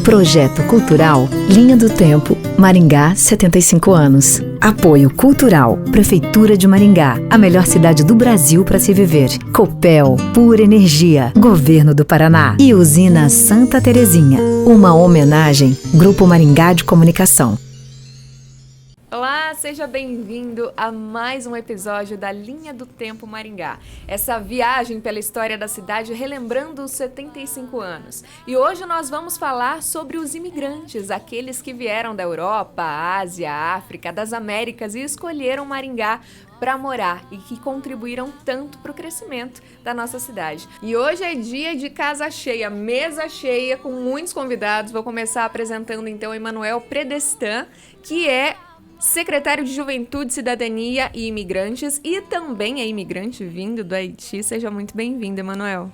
Projeto Cultural Linha do Tempo, Maringá, 75 anos. Apoio Cultural, Prefeitura de Maringá, a melhor cidade do Brasil para se viver. Copel, Pura Energia, Governo do Paraná e Usina Santa Terezinha. Uma homenagem, Grupo Maringá de Comunicação. Olá, seja bem-vindo a mais um episódio da Linha do Tempo Maringá. Essa viagem pela história da cidade relembrando os 75 anos. E hoje nós vamos falar sobre os imigrantes, aqueles que vieram da Europa, Ásia, África, das Américas e escolheram Maringá para morar e que contribuíram tanto para o crescimento da nossa cidade. E hoje é dia de casa cheia, mesa cheia, com muitos convidados. Vou começar apresentando então o Emanuel Predestan, que é secretário de Juventude, Cidadania e Imigrantes e também é imigrante vindo do Haiti. Seja muito bem-vindo, Emanuel.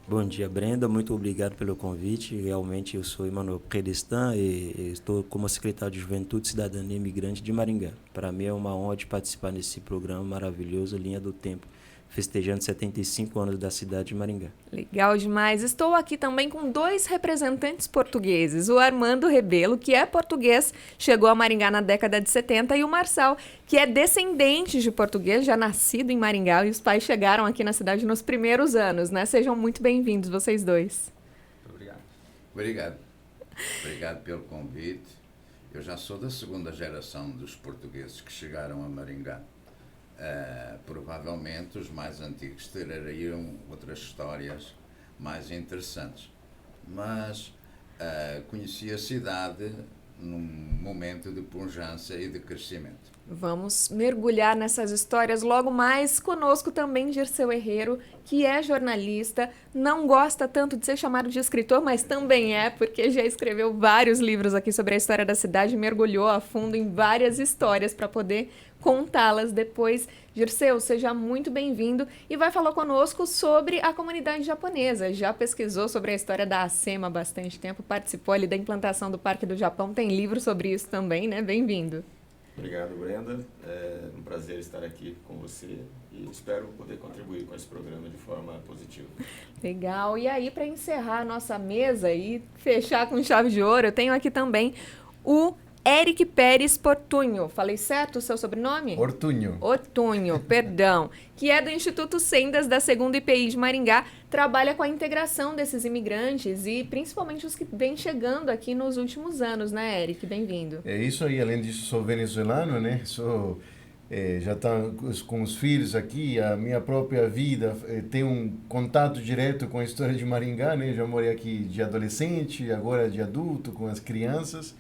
Bom dia, Brenda. Muito obrigado pelo convite. Realmente eu sou Emanuel Predestan e estou como secretário de Juventude, Cidadania e Imigrante de Maringá. Para mim é uma honra de participar nesse programa maravilhoso, Linha do Tempo, festejando 75 anos da cidade de Maringá. Legal demais. Estou aqui também com dois representantes portugueses. O Armando Rebelo, que é português, chegou a Maringá na década de 70, e o Marçal, que é descendente de português, já nascido em Maringá, e os pais chegaram aqui na cidade nos primeiros anos, né? Sejam muito bem-vindos, vocês dois. Obrigado. Obrigado pelo convite. Eu já sou da segunda geração dos portugueses que chegaram a Maringá. Provavelmente os mais antigos terariam outras histórias mais interessantes, mas conheci a cidade num momento de pujança e de crescimento. Vamos mergulhar nessas histórias logo mais. Conosco também Dirceu Herrero, que é jornalista, não gosta tanto de ser chamado de escritor, mas também é, porque já escreveu vários livros aqui sobre a história da cidade, mergulhou a fundo em várias histórias para poder contá-las depois. Dirceu, seja muito bem-vindo e vai falar conosco sobre a comunidade japonesa. Já pesquisou sobre a história da ASEMA há bastante tempo, participou ali da implantação do Parque do Japão, tem livro sobre isso também, né? Bem-vindo. Obrigado, Brenda. É um prazer estar aqui com você e espero poder contribuir com esse programa de forma positiva. Legal. E aí, para encerrar a nossa mesa e fechar com chave de ouro, eu tenho aqui também o Eric Pérez Portunho. Falei certo o seu sobrenome? Ortunho, perdão. Que é do Instituto Sendas da 2ª IPI de Maringá. Trabalha com a integração desses imigrantes e principalmente os que vêm chegando aqui nos últimos anos, né, Eric? Bem-vindo. É isso aí. Além disso, sou venezuelano, né? Já está com os filhos aqui, a minha própria vida tem um contato direto com a história de Maringá, né? Já morei aqui de adolescente, agora de adulto, com as crianças.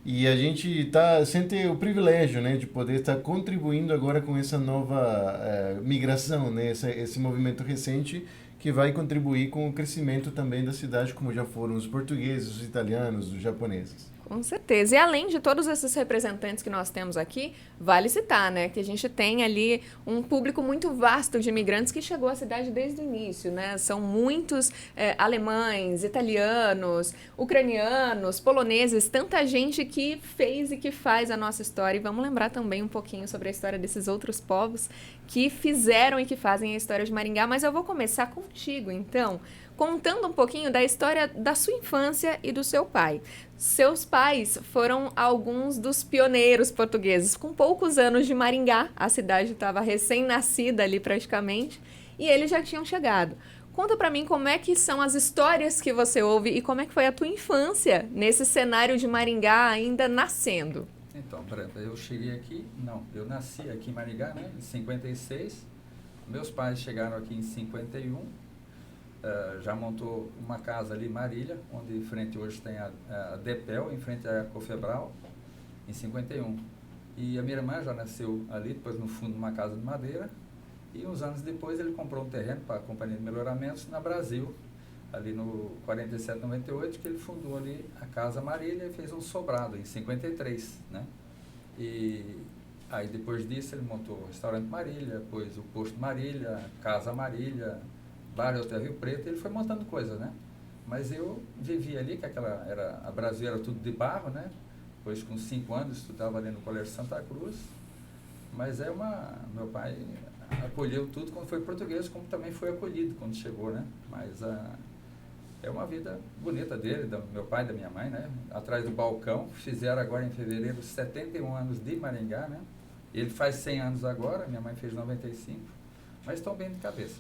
E a gente sente o privilégio, né, de poder estar contribuindo agora com essa nova migração, né, esse movimento recente que vai contribuir com o crescimento também da cidade, como já foram os portugueses, os italianos, os japoneses. Com certeza. E além de todos esses representantes que nós temos aqui, vale citar, né, que a gente tem ali um público muito vasto de imigrantes que chegou à cidade desde o início, né? São muitos alemães, italianos, ucranianos, poloneses, tanta gente que fez e que faz a nossa história. E vamos lembrar também um pouquinho sobre a história desses outros povos que fizeram e que fazem a história de Maringá. Mas eu vou começar contigo, então, contando um pouquinho da história da sua infância e do seu pai. Seus pais foram alguns dos pioneiros portugueses. Com poucos anos de Maringá, a cidade estava recém-nascida ali praticamente, e eles já tinham chegado. Conta pra mim como é que são as histórias que você ouve e como é que foi a tua infância nesse cenário de Maringá ainda nascendo. Então, Brenda, eu nasci aqui em Maringá, né, em 56. Meus pais chegaram aqui em 51. Já montou uma casa ali em Marília, onde em frente hoje tem a Depel, em frente à Cofebral, em 51. E a minha irmã já nasceu ali, depois no fundo de uma casa de madeira, e uns anos depois ele comprou um terreno para a Companhia de Melhoramentos na Brasil, ali no 47, 98, que ele fundou ali a Casa Marília e fez um sobrado em 53, né? E aí depois disso ele montou o Restaurante Marília, depois o Posto Marília, Casa Marília, Bar Hotel Rio Preto, ele foi montando coisas, né? Mas eu vivi ali, que a Brasil era tudo de barro, né? Depois com 5 anos estudava ali no Colégio Santa Cruz, mas meu pai acolheu tudo quando foi português, como também foi acolhido quando chegou, né? Mas é uma vida bonita dele, do meu pai e da minha mãe, né? Atrás do balcão, fizeram agora em fevereiro 71 anos de Maringá, né? Ele faz 100 anos agora, minha mãe fez 95, mas estão bem de cabeça.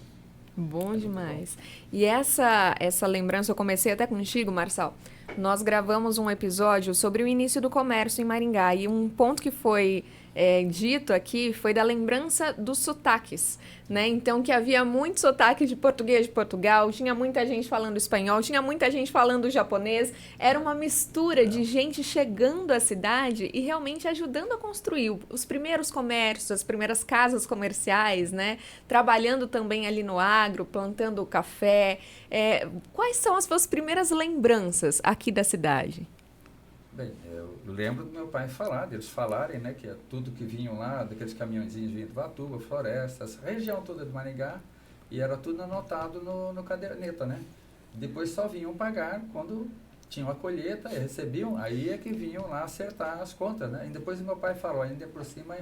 Bom demais. E essa lembrança, eu comecei até contigo, Marçal. Nós gravamos um episódio sobre o início do comércio em Maringá e um ponto que foi dito aqui foi da lembrança dos sotaques, né? Então, que havia muito sotaque de português de Portugal, tinha muita gente falando espanhol, tinha muita gente falando japonês, era uma mistura de gente chegando à cidade e realmente ajudando a construir os primeiros comércios, as primeiras casas comerciais, né? Trabalhando também ali no agro, plantando café. Quais são as suas primeiras lembranças aqui da cidade? Bem, eu lembro do meu pai falar, deles falarem, né, que tudo que vinham lá, daqueles caminhõezinhos vinham de Vatuba, Floresta, essa região toda de Maringá, e era tudo anotado no caderneta, né? Depois só vinham pagar quando tinham a colheita, e recebiam, aí é que vinham lá acertar as contas, né? E depois meu pai falou, ainda por cima,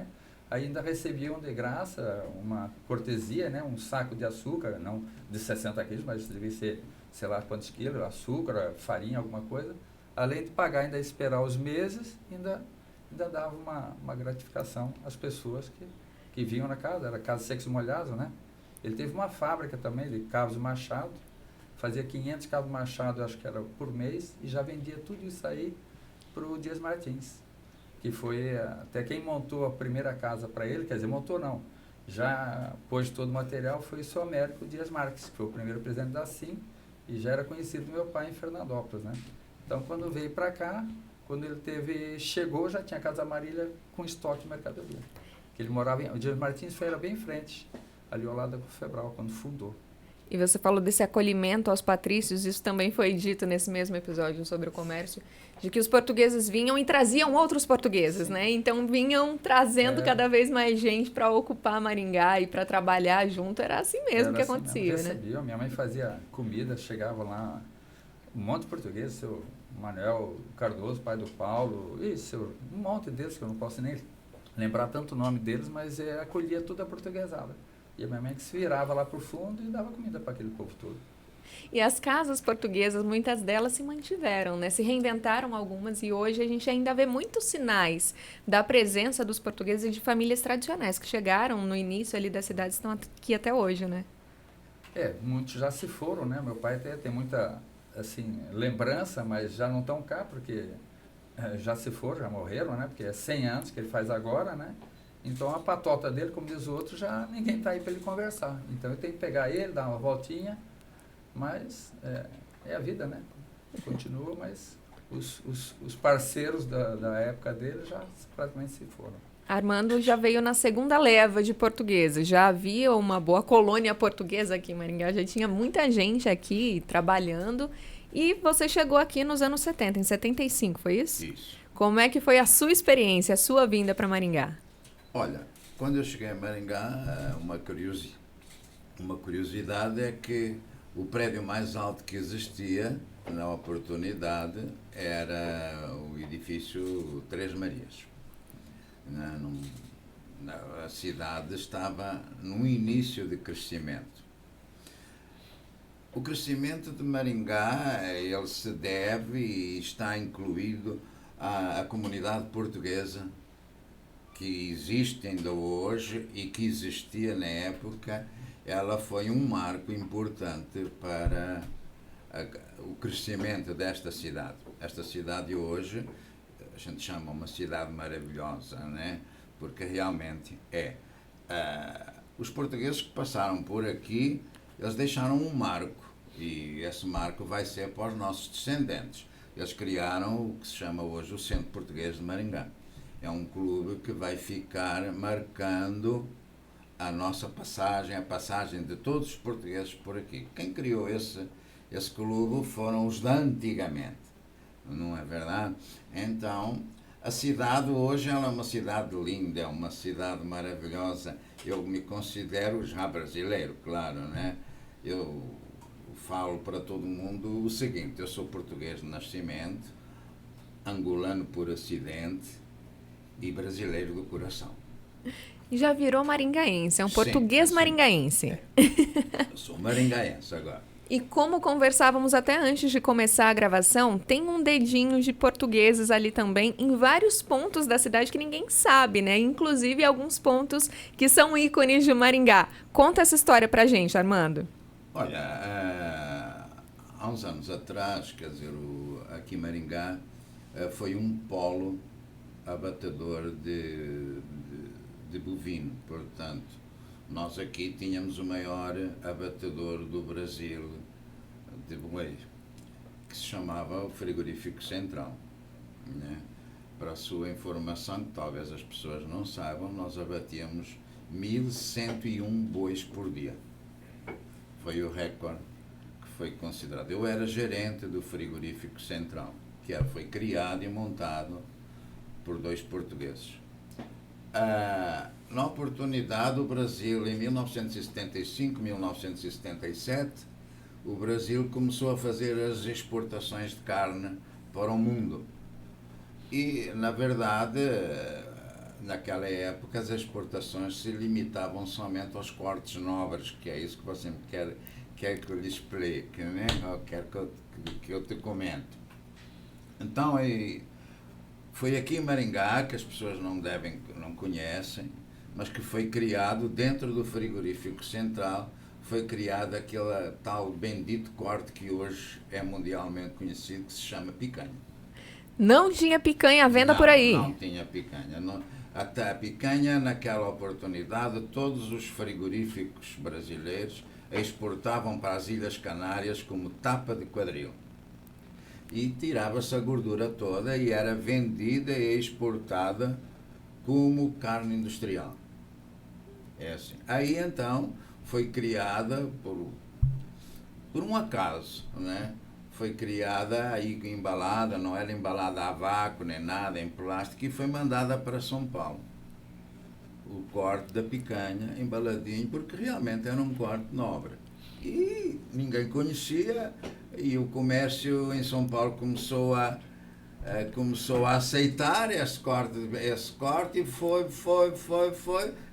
ainda recebiam de graça uma cortesia, né, um saco de açúcar, não de 60 quilos, mas devia ser, sei lá quantos quilos, açúcar, farinha, alguma coisa. Além de pagar, ainda esperar os meses, ainda dava uma gratificação às pessoas que vinham na casa. Era casa secos e molhados, né? Ele teve uma fábrica também de cabos Machado, fazia 500 cabos Machado, acho que era por mês, e já vendia tudo isso aí para o Dias Martins, que foi até quem montou a primeira casa para ele, quer dizer, montou não, já pôs todo o material, foi o seu Américo Dias Marques, que foi o primeiro presidente da CIM, e já era conhecido do meu pai em Fernandópolis, né? Então, quando veio para cá, quando ele chegou, já tinha a Casa Marília com estoque de mercadoria. Ele morava o Dias Martins era bem em frente, ali ao lado da Cofebral, quando fundou. E você falou desse acolhimento aos patrícios, isso também foi dito nesse mesmo episódio sobre o comércio, de que os portugueses vinham e traziam outros portugueses, né? Então vinham trazendo cada vez mais gente para ocupar Maringá e para trabalhar junto, era assim mesmo que acontecia, né? Recebiam, minha mãe fazia comida, chegava lá, um monte de português, seu Manuel Cardoso, pai do Paulo, um monte deles, que eu não posso nem lembrar tanto o nome deles, mas acolhia toda a portuguesada. E a minha mãe que se virava lá pro fundo e dava comida para aquele povo todo. E as casas portuguesas, muitas delas se mantiveram, né? Se reinventaram algumas e hoje a gente ainda vê muitos sinais da presença dos portugueses e de famílias tradicionais que chegaram no início ali da cidade e estão aqui até hoje, né? Muitos já se foram, né? Meu pai tem muita, assim, lembrança, mas já não estão cá, porque já se foram, já morreram, né? Porque é 100 anos que ele faz agora, né? Então a patota dele, como diz o outro, já ninguém está aí para ele conversar. Então eu tenho que pegar ele, dar uma voltinha, mas é a vida, né? Continua, mas os parceiros da época dele já praticamente se foram. Armando já veio na segunda leva de portugueses, já havia uma boa colônia portuguesa aqui em Maringá, já tinha muita gente aqui trabalhando e você chegou aqui nos anos 70, em 75, foi isso? Isso. Como é que foi a sua experiência, a sua vinda para Maringá? Olha, quando eu cheguei a Maringá, uma curiosidade é que o prédio mais alto que existia na oportunidade era o edifício Três Marias. A cidade estava num início de crescimento. O crescimento de Maringá, ele se deve e está incluído à comunidade portuguesa que existe ainda hoje e que existia na época. Ela foi um marco importante para o crescimento desta cidade. Esta cidade hoje, a gente chama uma cidade maravilhosa, né? Porque realmente é. Os portugueses que passaram por aqui, eles deixaram um marco, e esse marco vai ser para os nossos descendentes. Eles criaram o que se chama hoje o Centro Português de Maringá. É um clube que vai ficar marcando a nossa passagem, a passagem de todos os portugueses por aqui. Quem criou esse clube foram os de antigamente, não é verdade? Então, a cidade hoje ela é uma cidade linda, é uma cidade maravilhosa. Eu me considero já brasileiro, claro, né? Eu falo para todo mundo o seguinte: eu sou português de nascimento, angolano por acidente e brasileiro do coração. E já virou maringaense, é um português sim. maringaense. Eu sou maringaense agora. E como conversávamos até antes de começar a gravação, tem um dedinho de portugueses ali também em vários pontos da cidade que ninguém sabe, né? Inclusive alguns pontos que são ícones de Maringá. Conta essa história pra gente, Armando. Olha, há uns anos atrás, quer dizer, aqui em Maringá foi um polo abatedor de bovino, portanto, nós aqui tínhamos o maior abatedor do Brasil de boi, que se chamava o Frigorífico Central, né? Para a sua informação, que talvez as pessoas não saibam, nós abatíamos 1.101 bois por dia. Foi o recorde que foi considerado. Eu era gerente do Frigorífico Central, que foi criado e montado por 2 portugueses. Na oportunidade, o Brasil, em 1975, 1977, o Brasil começou a fazer as exportações de carne para o mundo. E, na verdade, naquela época, as exportações se limitavam somente aos cortes nobres, que é isso que você quer que eu lhe explique, né? Ou quer que eu te comente. Então, foi aqui em Maringá, que as pessoas não conhecem, mas que foi criado dentro do Frigorífico Central, foi criado aquele tal bendito corte que hoje é mundialmente conhecido, que se chama picanha. Não tinha picanha à venda por aí? Não tinha picanha. Até a picanha, naquela oportunidade, todos os frigoríficos brasileiros exportavam para as Ilhas Canárias como tapa de quadril. E tirava-se a gordura toda e era vendida e exportada como carne industrial. É assim. Aí então foi criada por um acaso, né? Foi criada aí embalada, não era embalada a vácuo nem nada, em plástico, e foi mandada para São Paulo. O corte da picanha embaladinho, porque realmente era um corte nobre. E ninguém conhecia, e o comércio em São Paulo começou a aceitar esse corte e foi,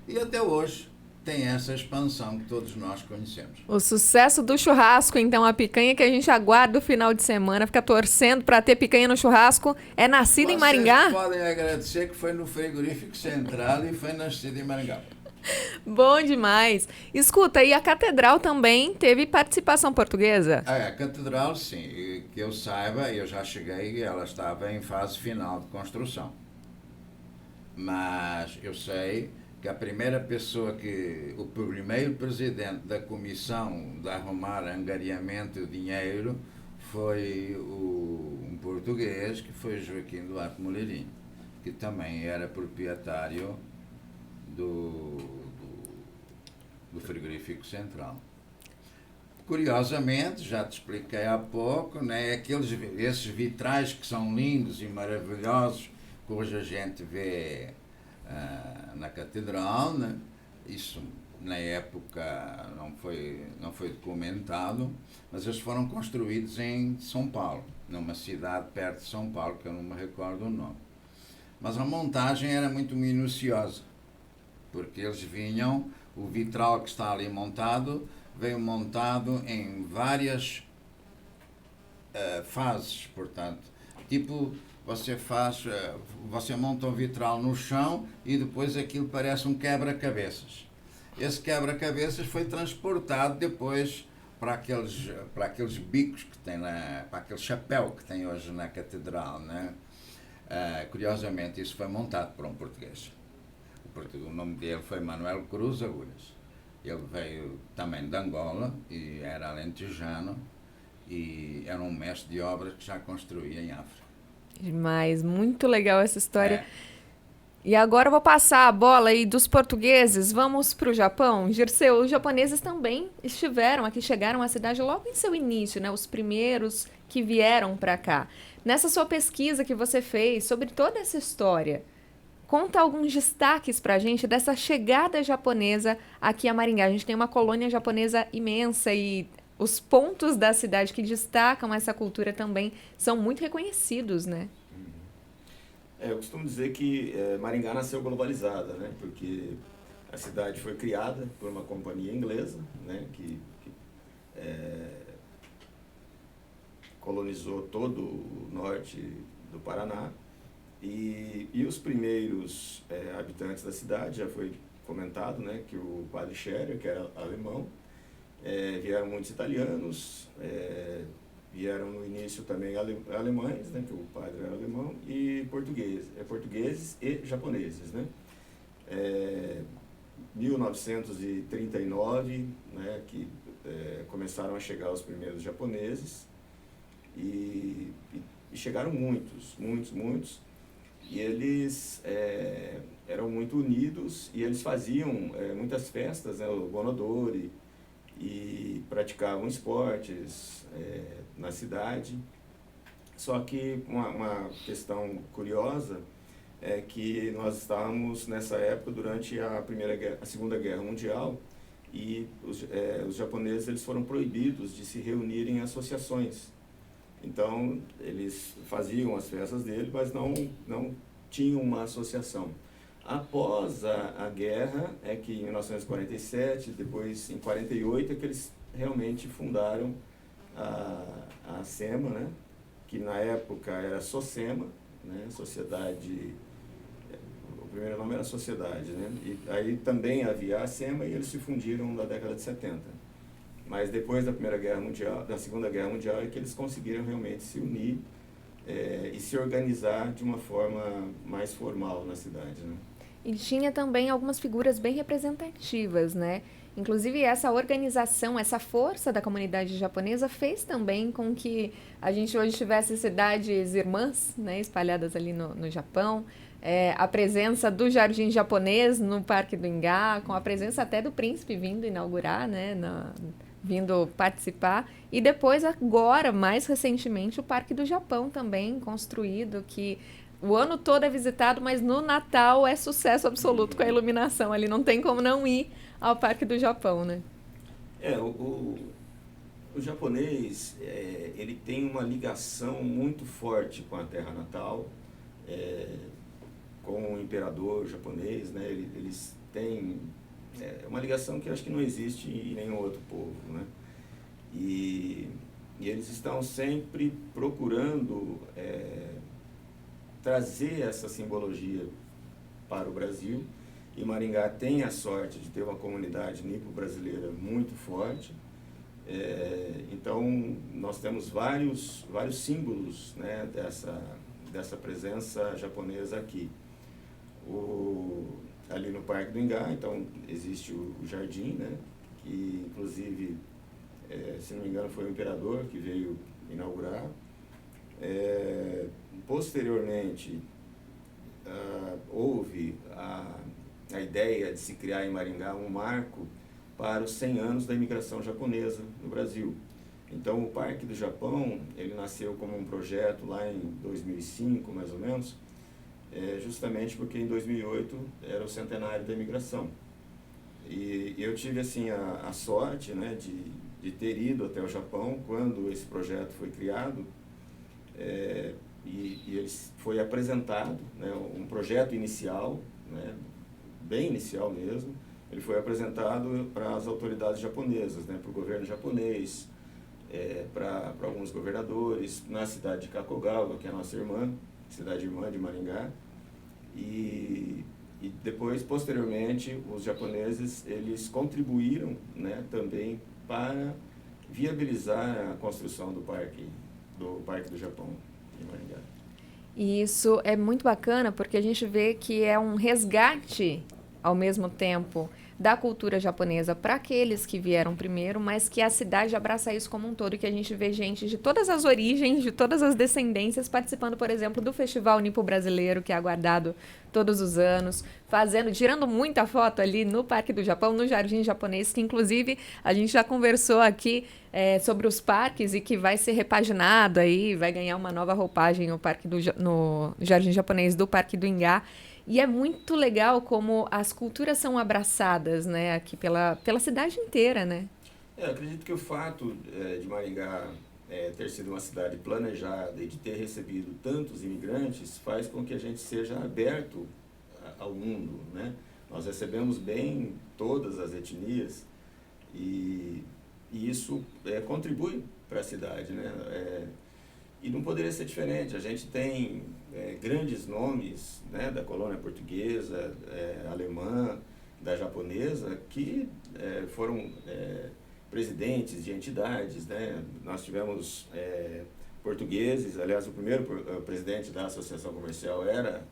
e até hoje tem essa expansão que todos nós conhecemos. O sucesso do churrasco, então, a picanha que a gente aguarda o final de semana, fica torcendo para ter picanha no churrasco, é nascida em Maringá? Vocês podem agradecer que foi no Frigorífico Central e foi nascida em Maringá. Bom demais. Escuta, e a catedral também teve participação portuguesa? A catedral, sim. Que eu saiba, eu já cheguei, ela estava em fase final de construção. Mas eu sei que a primeira pessoa o primeiro presidente da comissão de arrumar angariamento de dinheiro foi um português, que foi Joaquim Duarte Moleirinho, que também era proprietário do Frigorífico Central. Curiosamente, já te expliquei há pouco, né, esses vitrais que são lindos e maravilhosos, que hoje a gente vê na catedral, né, isso na época não foi documentado, mas eles foram construídos em São Paulo, numa cidade perto de São Paulo, que eu não me recordo o nome. Mas a montagem era muito minuciosa, porque eles vinham, o vitral que está ali montado, veio montado em várias fases, portanto, tipo, você monta um vitral no chão e depois aquilo parece um quebra-cabeças. Esse quebra-cabeças foi transportado depois para aqueles bicos que tem para aquele chapéu que tem hoje na catedral, né? Curiosamente, isso foi montado por um português. O nome dele foi Manuel Cruz Agulhas. Ele veio também de Angola e era alentejano e era um mestre de obras que já construía em África. Demais, muito legal essa história. E agora eu vou passar a bola aí dos portugueses, vamos para o Japão. Dirceu, os japoneses também estiveram aqui, chegaram à cidade logo em seu início, né? Os primeiros que vieram para cá. Nessa sua pesquisa que você fez sobre toda essa história, conta alguns destaques para a gente dessa chegada japonesa aqui a Maringá. A gente tem uma colônia japonesa imensa e os pontos da cidade que destacam essa cultura também são muito reconhecidos, né? Eu costumo dizer que Maringá nasceu globalizada, né? Porque a cidade foi criada por uma companhia inglesa, né? Que colonizou todo o norte do Paraná. E os primeiros habitantes da cidade, já foi comentado, né, que o padre Scherer, que era alemão, vieram muitos italianos, vieram no início também alemães, né, que o padre era alemão, e portugueses e japoneses, né. 1939, né, que começaram a chegar os primeiros japoneses, e chegaram muitos, e eles eram muito unidos, e eles faziam muitas festas, né, o Gonodori, e praticavam esportes na cidade. Só que uma questão curiosa é que nós estávamos nessa época durante a Segunda Guerra Mundial, e os japoneses eles foram proibidos de se reunirem em associações. Então, eles faziam as festas deles, mas não tinham uma associação. Após a guerra, que em 1947, depois em 48, é que eles realmente fundaram a SEMA, né? Que na época era SOCEMA, né? Sociedade, o primeiro nome era Sociedade, né? E aí também havia a SEMA, e eles se fundiram na década de 70. Mas depois da Segunda Guerra Mundial, é que eles conseguiram realmente se unir e se organizar de uma forma mais formal na cidade, né? E tinha também algumas figuras bem representativas, né? Inclusive, essa organização, essa força da comunidade japonesa fez também com que a gente hoje tivesse cidades irmãs, né, espalhadas ali no Japão. A presença do Jardim Japonês no Parque do Ingá, com a presença até do príncipe vindo inaugurar, né, vindo participar. E depois, agora, mais recentemente, o Parque do Japão também construído, que o ano todo é visitado, mas no Natal é sucesso absoluto com a iluminação ali. Não tem como não ir ao Parque do Japão, né? O japonês, ele tem uma ligação muito forte com a terra natal, com o imperador japonês, né? Eles têm uma ligação que eu acho que não existe em nenhum outro povo, né? E eles estão sempre procurando trazer essa simbologia para o Brasil, e Maringá tem a sorte de ter uma comunidade nipo-brasileira muito forte. Então, nós temos vários símbolos, né, dessa presença japonesa aqui. Ali no Parque do Ingá, então, existe o jardim, né, que inclusive, se não me engano, foi o imperador que veio inaugurar. Posteriormente, houve a ideia de se criar em Maringá um marco para os 100 anos da imigração japonesa no Brasil. Então, o Parque do Japão, ele nasceu como um projeto lá em 2005, mais ou menos, justamente porque em 2008 era o centenário da imigração. E eu tive assim a sorte, né, de ter ido até o Japão quando esse projeto foi criado, e ele foi apresentado, né, um projeto inicial, né, bem inicial mesmo. Ele foi apresentado para as autoridades japonesas, né, para o governo japonês, para alguns governadores, na cidade de Kakogawa, que é a nossa cidade irmã de Maringá. E depois, posteriormente, os japoneses eles contribuíram, né, também para viabilizar a construção do Parque do Japão em Maringá. E isso é muito bacana porque a gente vê que é um resgate, ao mesmo tempo, da cultura japonesa para aqueles que vieram primeiro, mas que a cidade abraça isso como um todo, e que a gente vê gente de todas as origens, de todas as descendências participando, por exemplo, do Festival Nipo-Brasileiro, que é aguardado todos os anos, tirando muita foto ali no Parque do Japão, no Jardim Japonês, que inclusive a gente já conversou aqui sobre os parques e que vai ser repaginado aí, vai ganhar uma nova roupagem no Jardim Japonês do Parque do Ingá. E é muito legal como as culturas são abraçadas, né, aqui pela cidade inteira, né? Eu acredito que o fato de Maringá ter sido uma cidade planejada e de ter recebido tantos imigrantes faz com que a gente seja aberto ao mundo, né? Nós recebemos bem todas as etnias e isso contribui para a cidade, né? E não poderia ser diferente. A gente tem grandes nomes, né, da colônia portuguesa, alemã, da japonesa, que foram presidentes de entidades, né? Nós tivemos portugueses, aliás, o primeiro presidente da Associação Comercial era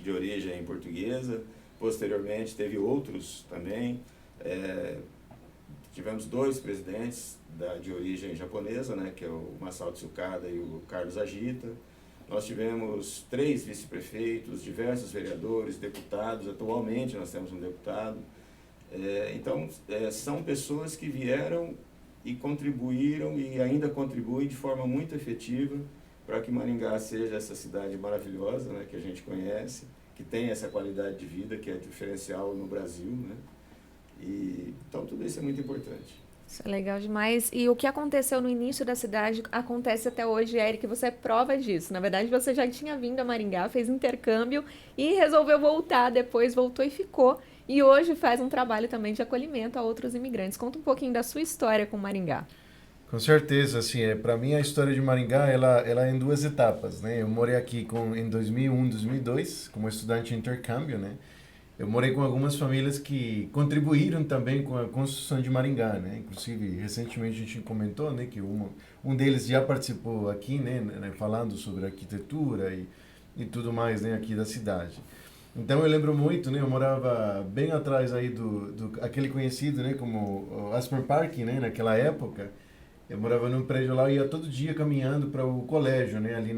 de origem portuguesa. Posteriormente teve outros também. Tivemos 2 presidentes de origem japonesa, né, que é o Masao Tsukada e o Carlos Agita. Nós tivemos 3 vice-prefeitos, diversos vereadores, deputados. Atualmente nós temos um deputado. Então, são pessoas que vieram e contribuíram e ainda contribuem de forma muito efetiva para que Maringá seja essa cidade maravilhosa, né, que a gente conhece, que tem essa qualidade de vida que é diferencial no Brasil, né? Então, tudo isso é muito importante. Isso é legal demais. E o que aconteceu no início da cidade acontece até hoje, Eric, você é prova disso. Na verdade, você já tinha vindo a Maringá, fez intercâmbio e resolveu voltar, depois voltou e ficou. E hoje faz um trabalho também de acolhimento a outros imigrantes. Conta um pouquinho da sua história com Maringá. Com certeza, assim, para mim a história de Maringá, ela é em 2 etapas, né? Eu morei aqui em 2001, 2002, como estudante de intercâmbio, né? Eu morei com algumas famílias que contribuíram também com a construção de Maringá, né? Inclusive, recentemente a gente comentou, né, que um deles já participou aqui, né, falando sobre arquitetura e tudo mais, né, aqui da cidade. Então eu lembro muito, né, eu morava bem atrás aí do aquele conhecido, né, como o Aspen Park, né, naquela época. Eu morava num prédio lá e ia todo dia caminhando para o colégio, né, ali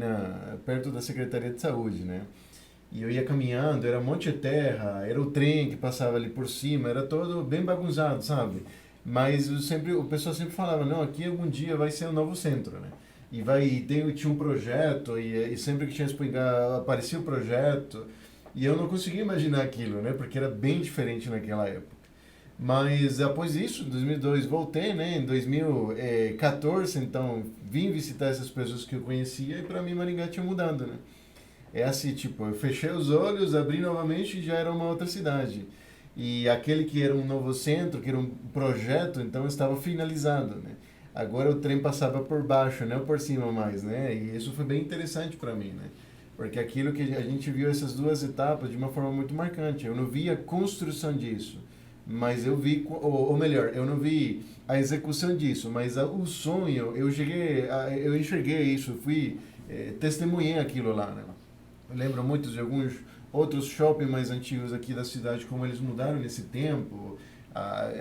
perto da Secretaria de Saúde, né. E eu ia caminhando, era um monte de terra, era o trem que passava ali por cima, era todo bem bagunçado, sabe? Mas o pessoal sempre falava, não, aqui algum dia vai ser um novo centro, né? E tinha um projeto, e sempre que tinha Espingar aparecia o projeto, e eu não conseguia imaginar aquilo, né? Porque era bem diferente naquela época. Mas depois disso, em 2002, voltei, né? Em 2014, então, vim visitar essas pessoas que eu conhecia, e para mim Maringá tinha mudado, né? É assim, tipo, eu fechei os olhos, abri novamente e já era uma outra cidade. E aquele que era um novo centro, que era um projeto, então estava finalizado, né? Agora o trem passava por baixo, não por cima mais, né? E isso foi bem interessante para mim, né? Porque aquilo que a gente viu essas 2 etapas de uma forma muito marcante. Eu não vi a construção disso, mas eu vi, ou melhor, eu não vi a execução disso, mas o sonho, eu enxerguei isso, testemunhei aquilo lá, né? Eu lembro muito de alguns outros shoppings mais antigos aqui da cidade, como eles mudaram nesse tempo.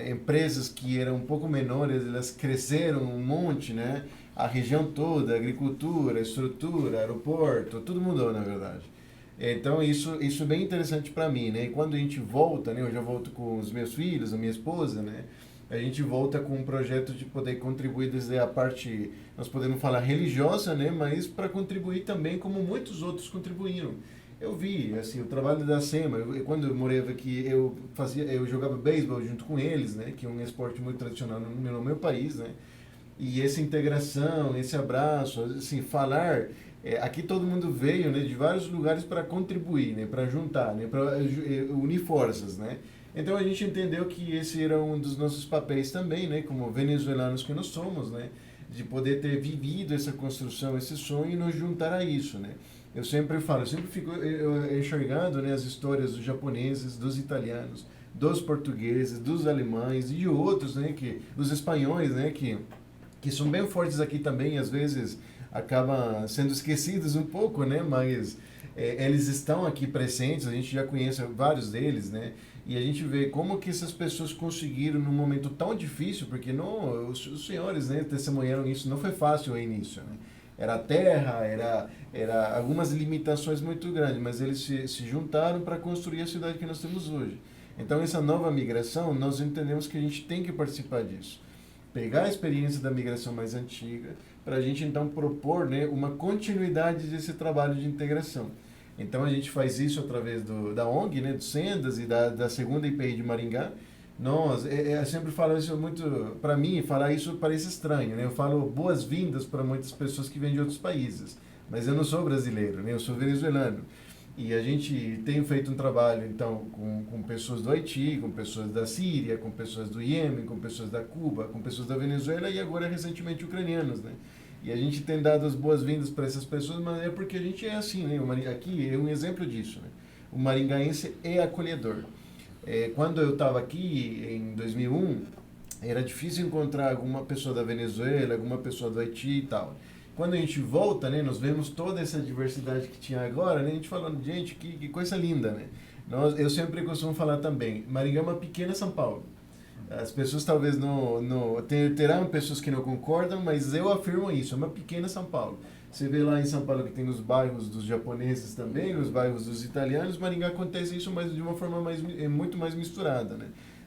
Empresas que eram um pouco menores, elas cresceram um monte, né? A região toda, a agricultura, a estrutura, aeroporto, tudo mudou, na verdade. Então, isso é bem interessante para mim, né? E quando a gente volta, né? Eu já volto com os meus filhos, a minha esposa, né? A gente volta com um projeto de poder contribuir desde a parte, nós podemos falar religiosa, né? Mas para contribuir também como muitos outros contribuíram. Eu vi, assim, o trabalho da SEMA, quando eu morava aqui, eu jogava beisebol junto com eles, né? Que é um esporte muito tradicional no meu país, né? E essa integração, esse abraço, assim, falar... aqui todo mundo veio, né, de vários lugares para contribuir, né? Para juntar, né? Para unir forças, né? Então a gente entendeu que esse era um dos nossos papéis também, né, como venezuelanos que nós somos, né, de poder ter vivido essa construção, esse sonho e nos juntar a isso, né. Eu sempre fico enxergando, né, as histórias dos japoneses, dos italianos, dos portugueses, dos alemães e de outros, né, dos espanhóis, né, que são bem fortes aqui também, às vezes acabam sendo esquecidos um pouco, né, mas eles estão aqui presentes, a gente já conhece vários deles, né. E a gente vê como que essas pessoas conseguiram num momento tão difícil, porque os senhores, né, testemunharam isso, não foi fácil ao início, né? Era terra, era algumas limitações muito grandes, mas eles se juntaram para construir a cidade que nós temos hoje. Então essa nova migração, nós entendemos que a gente tem que participar disso. Pegar a experiência da migração mais antiga, para a gente então propor, né, uma continuidade desse trabalho de integração. Então a gente faz isso através da ONG, né, do Sendas e da segunda IPI de Maringá. Eu sempre falo isso muito, para mim, falar isso parece estranho, né? Eu falo boas-vindas para muitas pessoas que vêm de outros países, mas eu não sou brasileiro, né? Eu sou venezuelano. E a gente tem feito um trabalho, então, com pessoas do Haiti, com pessoas da Síria, com pessoas do Iêmen, com pessoas da Cuba, com pessoas da Venezuela e agora, recentemente, ucranianos, né? E a gente tem dado as boas-vindas para essas pessoas, mas é porque a gente é assim, né? Aqui é um exemplo disso, né? O maringaense é acolhedor. Quando eu estava aqui, em 2001, era difícil encontrar alguma pessoa da Venezuela, alguma pessoa do Haiti e tal. Quando a gente volta, né, nós vemos toda essa diversidade que tinha agora, né? A gente falando, gente, que coisa linda, né? Eu sempre costumo falar também, Maringá é uma pequena São Paulo. As pessoas talvez terão pessoas que não concordam, mas eu afirmo isso, é uma pequena São Paulo. Você vê lá em São Paulo que tem os bairros dos japoneses também, os bairros dos italianos, Maringá acontece isso, mas de uma forma muito mais misturada, né?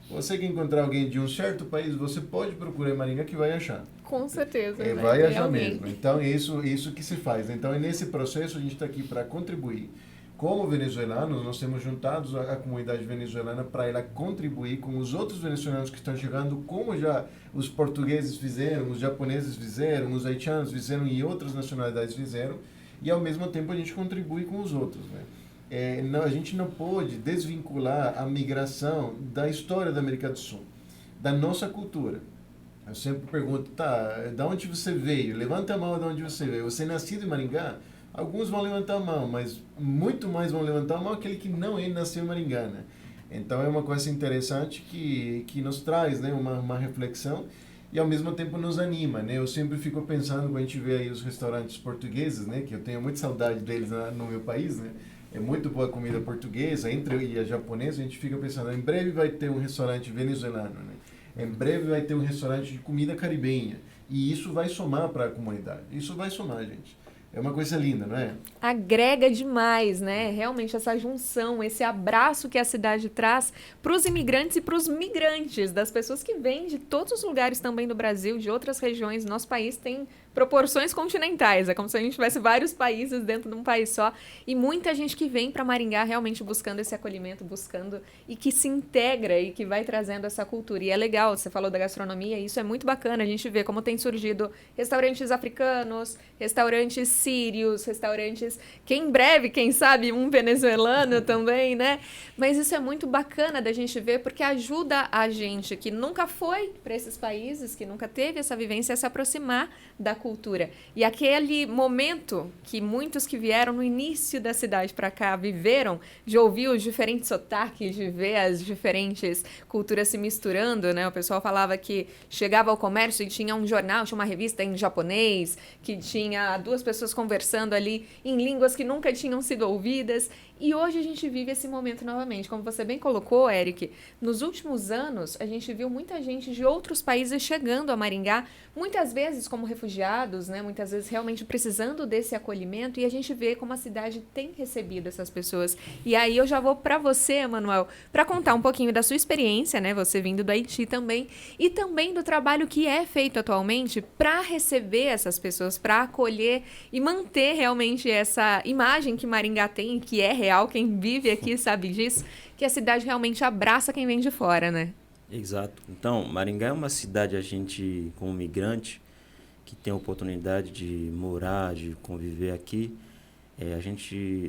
Você que encontrar alguém de um certo país, você pode procurar em Maringá que vai achar. Com certeza. Né? Vai achar Realmente. mesmo. Então, é isso que se faz. Então, nesse processo, a gente está aqui para contribuir. Como venezuelanos, nós temos juntados a comunidade venezuelana para ela contribuir com os outros venezuelanos que estão chegando, como já os portugueses fizeram, os japoneses fizeram, os haitianos fizeram e outras nacionalidades fizeram, e ao mesmo tempo a gente contribui com os outros, né? A gente não pode desvincular a migração da história da América do Sul, da nossa cultura. Eu sempre pergunto, de onde você veio? Levanta a mão de onde você veio. Você é nascido em Maringá? Alguns vão levantar a mão, mas muito mais vão levantar a mão aquele que não nasceu em Maringá, né? Então é uma coisa interessante que nos traz, né, uma reflexão e ao mesmo tempo nos anima, né? Eu sempre fico pensando, quando a gente vê aí os restaurantes portugueses, né, que eu tenho muita saudade deles no meu país, né? É muito boa a comida portuguesa, e a japonesa, a gente fica pensando, em breve vai ter um restaurante venezuelano, né? Em breve vai ter um restaurante de comida caribenha, e isso vai somar para a comunidade, isso vai somar, gente. É uma coisa linda, não é? Agrega demais, né? Realmente essa junção, esse abraço que a cidade traz para os imigrantes e para os migrantes, das pessoas que vêm de todos os lugares também do Brasil, de outras regiões. Nosso país tem proporções continentais, é como se a gente tivesse vários países dentro de um país só, e muita gente que vem para Maringá realmente buscando esse acolhimento, buscando e que se integra e que vai trazendo essa cultura. E é legal, você falou da gastronomia, isso é muito bacana, a gente vê como tem surgido restaurantes africanos, restaurantes sírios, restaurantes que em breve, quem sabe, um venezuelano também, né? Mas isso é muito bacana da gente ver, porque ajuda a gente que nunca foi para esses países, que nunca teve essa vivência, a se aproximar da cultura. E aquele momento que muitos que vieram no início da cidade para cá viveram, de ouvir os diferentes sotaques, de ver as diferentes culturas se misturando, né? O pessoal falava que chegava ao comércio e tinha um jornal, tinha uma revista em japonês, que tinha duas pessoas conversando ali em línguas que nunca tinham sido ouvidas. E hoje a gente vive esse momento novamente. Como você bem colocou, Eric, nos últimos anos a gente viu muita gente de outros países chegando a Maringá, muitas vezes como refugiados, né? Muitas vezes realmente precisando desse acolhimento, e a gente vê como a cidade tem recebido essas pessoas. E aí eu já vou para você, Manuel, para contar um pouquinho da sua experiência, né? Você vindo do Haiti também, e também do trabalho que é feito atualmente para receber essas pessoas, para acolher e manter realmente essa imagem que Maringá tem, que é real, quem vive aqui sabe disso, que a cidade realmente abraça quem vem de fora, né? Exato. Então, Maringá é uma cidade, a gente, como migrante, que tem a oportunidade de morar, de conviver aqui,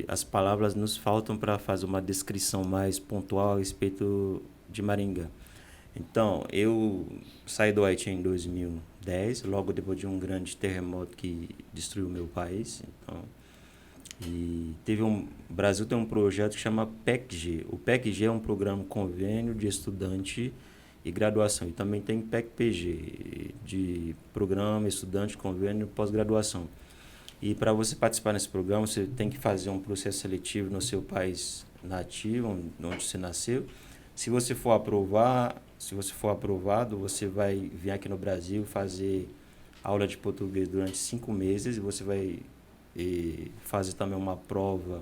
as palavras nos faltam para fazer uma descrição mais pontual a respeito de Maringá. Então, eu saí do Haiti em 2010, logo depois de um grande terremoto que destruiu o meu país. Então, o Brasil tem um projeto que chama PECG. O PECG é um programa convênio de estudante e graduação. E também tem PECPG, de programa, estudante, convênio, pós-graduação. E para você participar nesse programa, você tem que fazer um processo seletivo no seu país nativo, onde você nasceu. Se você for aprovado, você vai vir aqui no Brasil fazer aula de português durante 5 meses, e você vai fazer também uma prova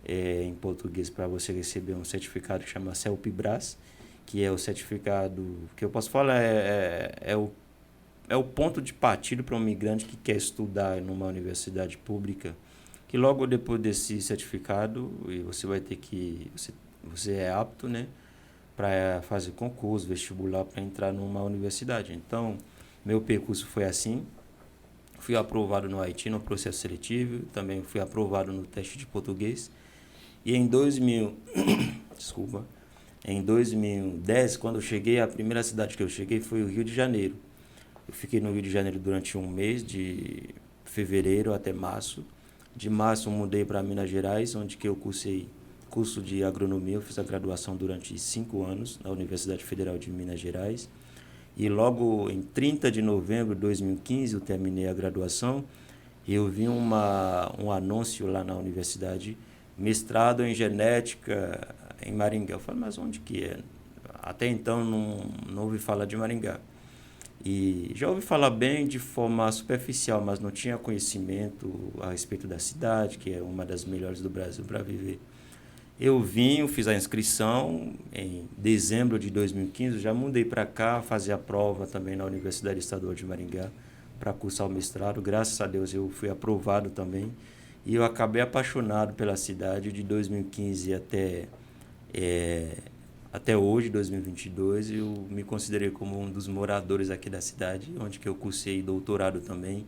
em português para você receber um certificado que chama CELPE-BRAS, que é o certificado que eu posso falar é o ponto de partida para um migrante que quer estudar numa universidade pública, que logo depois desse certificado você vai ter que você é apto, né, para fazer concurso, vestibular para entrar numa universidade. Então, meu percurso foi assim. Fui aprovado no Haiti no processo seletivo, também fui aprovado no teste de português. E em 2010, quando eu cheguei, a primeira cidade que eu cheguei foi o Rio de Janeiro. Eu fiquei no Rio de Janeiro durante um mês, de fevereiro até março. De março eu mudei para Minas Gerais, onde que eu cursei curso de agronomia. Eu fiz a graduação durante 5 anos na Universidade Federal de Minas Gerais. E logo em 30 de novembro de 2015 eu terminei a graduação e eu vi um anúncio lá na universidade, mestrado em genética em Maringá. Eu falei, mas onde que é? Até então não ouvi falar de Maringá. E já ouvi falar bem de forma superficial, mas não tinha conhecimento a respeito da cidade, que é uma das melhores do Brasil para viver. Eu fiz a inscrição em dezembro de 2015, já mudei para cá, fazer a prova também na Universidade Estadual de Maringá para cursar o mestrado. Graças a Deus eu fui aprovado também e eu acabei apaixonado pela cidade de 2015 até hoje, 2022. Eu me considerei como um dos moradores aqui da cidade, onde que eu cursei doutorado também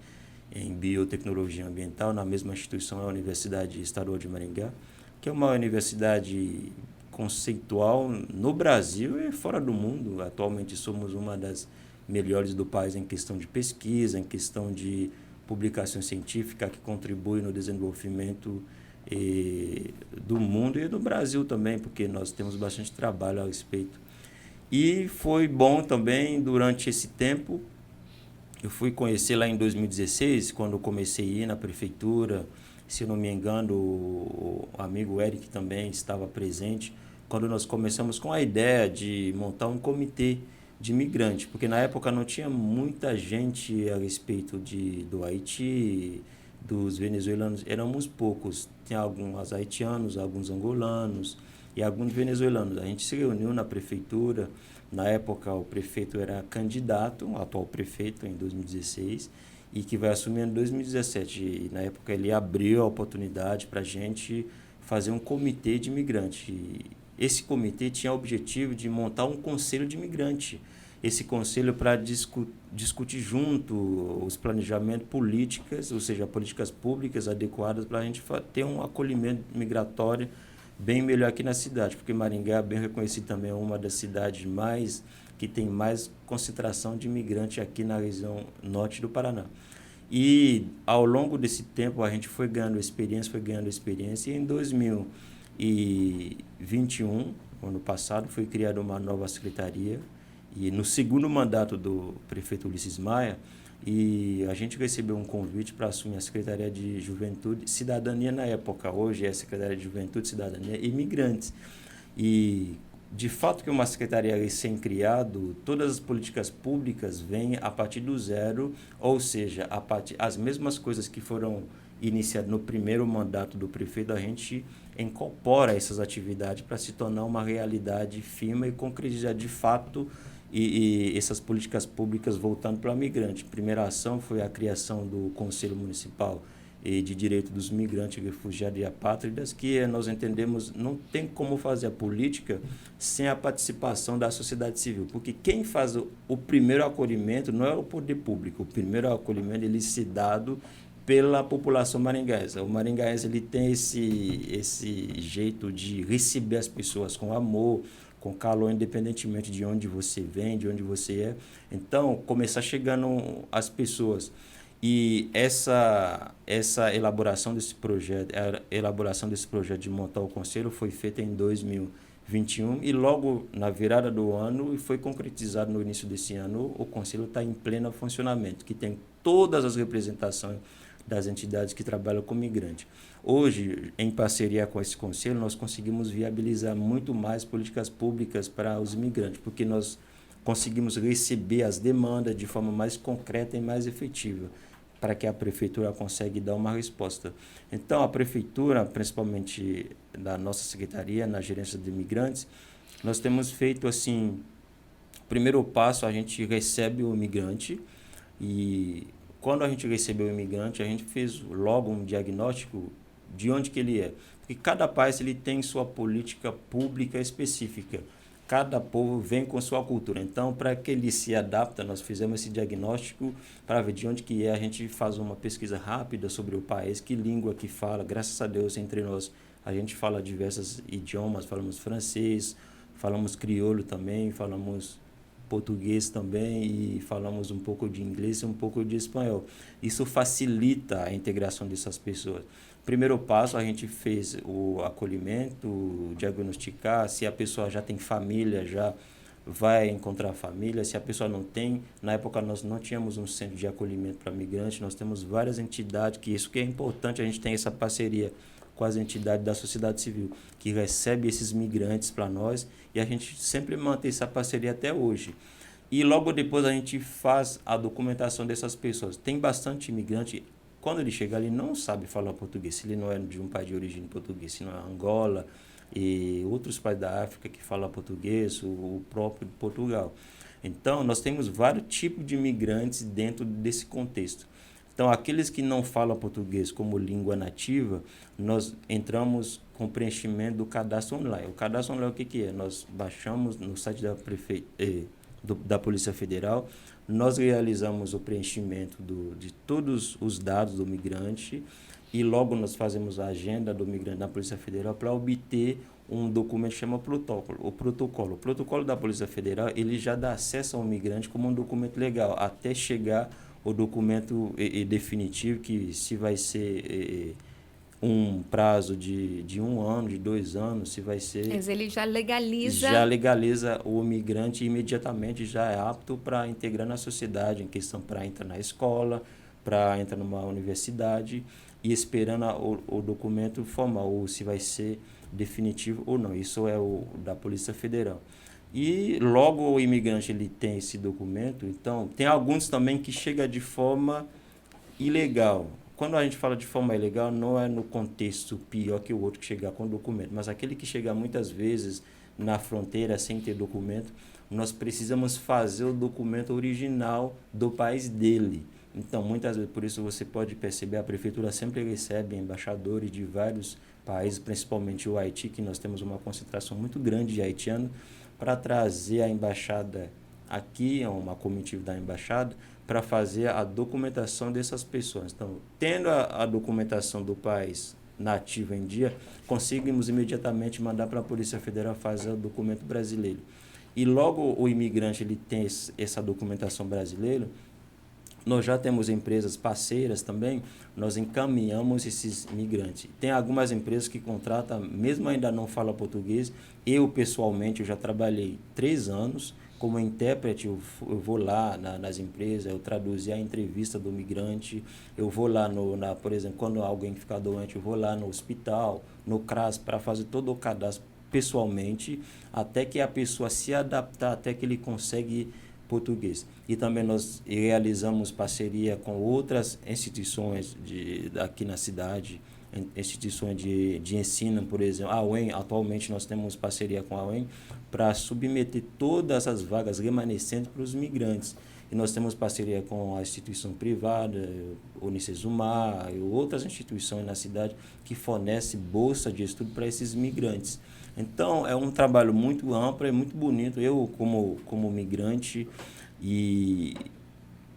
em biotecnologia ambiental na mesma instituição, a Universidade Estadual de Maringá, que é uma universidade conceitual no Brasil e fora do mundo. Atualmente somos uma das melhores do país em questão de pesquisa, em questão de publicação científica, que contribui no desenvolvimento do mundo e do Brasil também, porque nós temos bastante trabalho a respeito. E foi bom também durante esse tempo. Eu fui conhecer lá em 2016, quando eu comecei a ir na prefeitura. Se eu não me engano, o amigo Eric também estava presente, quando nós começamos com a ideia de montar um comitê de imigrantes, porque na época não tinha muita gente a respeito do Haiti, dos venezuelanos, éramos poucos. Tinha alguns haitianos, alguns angolanos e alguns venezuelanos. A gente se reuniu na prefeitura. Na época o prefeito era candidato, o atual prefeito, em 2016, e que vai assumir em 2017. E, na época, ele abriu a oportunidade para a gente fazer um comitê de imigrante. E esse comitê tinha o objetivo de montar um conselho de imigrante. Esse conselho para discutir junto os planejamentos políticas, ou seja, políticas públicas adequadas para a gente ter um acolhimento migratório bem melhor aqui na cidade, porque Maringá, bem reconhecido também, é uma das cidades que tem mais concentração de imigrantes aqui na região norte do Paraná. E ao longo desse tempo a gente foi ganhando experiência, e em 2021, ano passado, foi criada uma nova secretaria, e no segundo mandato do prefeito Ulisses Maia, e a gente recebeu um convite para assumir a Secretaria de Juventude e Cidadania na época. Hoje é a Secretaria de Juventude, Cidadania e Imigrantes. E de fato que uma secretaria recém-criada, todas as políticas públicas vêm a partir do zero, ou seja, as mesmas coisas que foram iniciadas no primeiro mandato do prefeito, a gente incorpora essas atividades para se tornar uma realidade firme e concretizar de fato e essas políticas públicas voltando para o migrante. A primeira ação foi a criação do Conselho Municipal de Direito dos Migrantes, Refugiados e Apátridas, que nós entendemos não tem como fazer a política sem a participação da sociedade civil, porque quem faz o primeiro acolhimento não é o poder público. O primeiro acolhimento ele se dado pela população maringaense. O maringaense ele tem esse jeito de receber as pessoas com amor, com calor, independentemente de onde você vem, de onde você é. Então, começar chegando às pessoas. E essa elaboração desse projeto, de montar o conselho foi feita em 2021 e logo na virada do ano e foi concretizado no início desse ano. O conselho está em pleno funcionamento, que tem todas as representações das entidades que trabalham com migrante. Hoje, em parceria com esse conselho, nós conseguimos viabilizar muito mais políticas públicas para os imigrantes, porque nós conseguimos receber as demandas de forma mais concreta e mais efetiva, para que a prefeitura consiga dar uma resposta. Então, a prefeitura, principalmente da nossa secretaria, na gerência de imigrantes, nós temos feito assim, o primeiro passo, a gente recebe o imigrante e quando a gente recebeu o imigrante, a gente fez logo um diagnóstico de onde que ele é. Porque cada país ele tem sua política pública específica. Cada povo vem com sua cultura. Então, para que ele se adapte, nós fizemos esse diagnóstico para ver de onde que é. A gente faz uma pesquisa rápida sobre o país, que língua que fala. Graças a Deus, entre nós, a gente fala diversos idiomas. Falamos francês, falamos crioulo também, falamos português também e falamos um pouco de inglês e um pouco de espanhol. Isso facilita a integração dessas pessoas. Primeiro passo, a gente fez o acolhimento, diagnosticar se a pessoa já tem família, já vai encontrar família. Se a pessoa não tem, na época nós não tínhamos um centro de acolhimento para migrantes, nós temos várias entidades, que isso que é importante, a gente tem essa parceria com as entidades da sociedade civil, que recebe esses migrantes para nós, e a gente sempre mantém essa parceria até hoje. E logo depois a gente faz a documentação dessas pessoas. Tem bastante imigrante, quando ele chega ali, não sabe falar português, se ele não é de um país de origem português, se não é Angola e outros países da África que falam português, o próprio Portugal. Então, nós temos vários tipos de imigrantes dentro desse contexto. Então, aqueles que não falam português como língua nativa, nós entramos com preenchimento do cadastro online. O cadastro online, o que é? Nós baixamos no site da Polícia Federal, nós realizamos o preenchimento de todos os dados do migrante e logo nós fazemos a agenda do migrante na Polícia Federal para obter um documento que chama protocolo. O protocolo da Polícia Federal, ele já dá acesso ao migrante como um documento legal, até chegar o documento definitivo, que se vai ser um prazo de 1 ano, de 2 anos, se vai ser... Mas ele já legaliza... Já legaliza o migrante e imediatamente já é apto para integrar na sociedade, em questão para entrar na escola, para entrar numa universidade, e esperando o documento formal, ou se vai ser definitivo ou não. Isso é o da Polícia Federal. E logo o imigrante ele tem esse documento, então tem alguns também que chegam de forma ilegal. Quando a gente fala de forma ilegal, não é no contexto pior que o outro que chegar com documento, mas aquele que chega muitas vezes na fronteira sem ter documento, nós precisamos fazer o documento original do país dele. Então, muitas vezes, por isso você pode perceber, a prefeitura sempre recebe embaixadores de vários países, principalmente o Haiti, que nós temos uma concentração muito grande de haitianos, para trazer a embaixada aqui, uma comitiva da embaixada, para fazer a documentação dessas pessoas. Então, tendo a documentação do país nativo em dia, conseguimos imediatamente mandar para a Polícia Federal fazer o documento brasileiro. E logo o imigrante ele tem essa documentação brasileira, nós já temos empresas parceiras também, nós encaminhamos esses imigrantes. Tem algumas empresas que contratam, mesmo ainda não falam português, eu pessoalmente eu já trabalhei 3 anos, como intérprete, eu vou lá nas empresas, eu traduzir a entrevista do migrante, eu vou lá, por exemplo, quando alguém fica doente, eu vou lá no hospital, no CRAS, para fazer todo o cadastro pessoalmente, até que a pessoa se adaptar, até que ele consegue português. E também nós realizamos parceria com outras instituições aqui na cidade, instituições de ensino, por exemplo, a UEM, atualmente nós temos parceria com a UEM para submeter todas as vagas remanescentes para os migrantes. E nós temos parceria com a instituição privada, Unicesumar e outras instituições na cidade que fornecem bolsa de estudo para esses migrantes. Então, é um trabalho muito amplo, é muito bonito. Eu, como migrante, e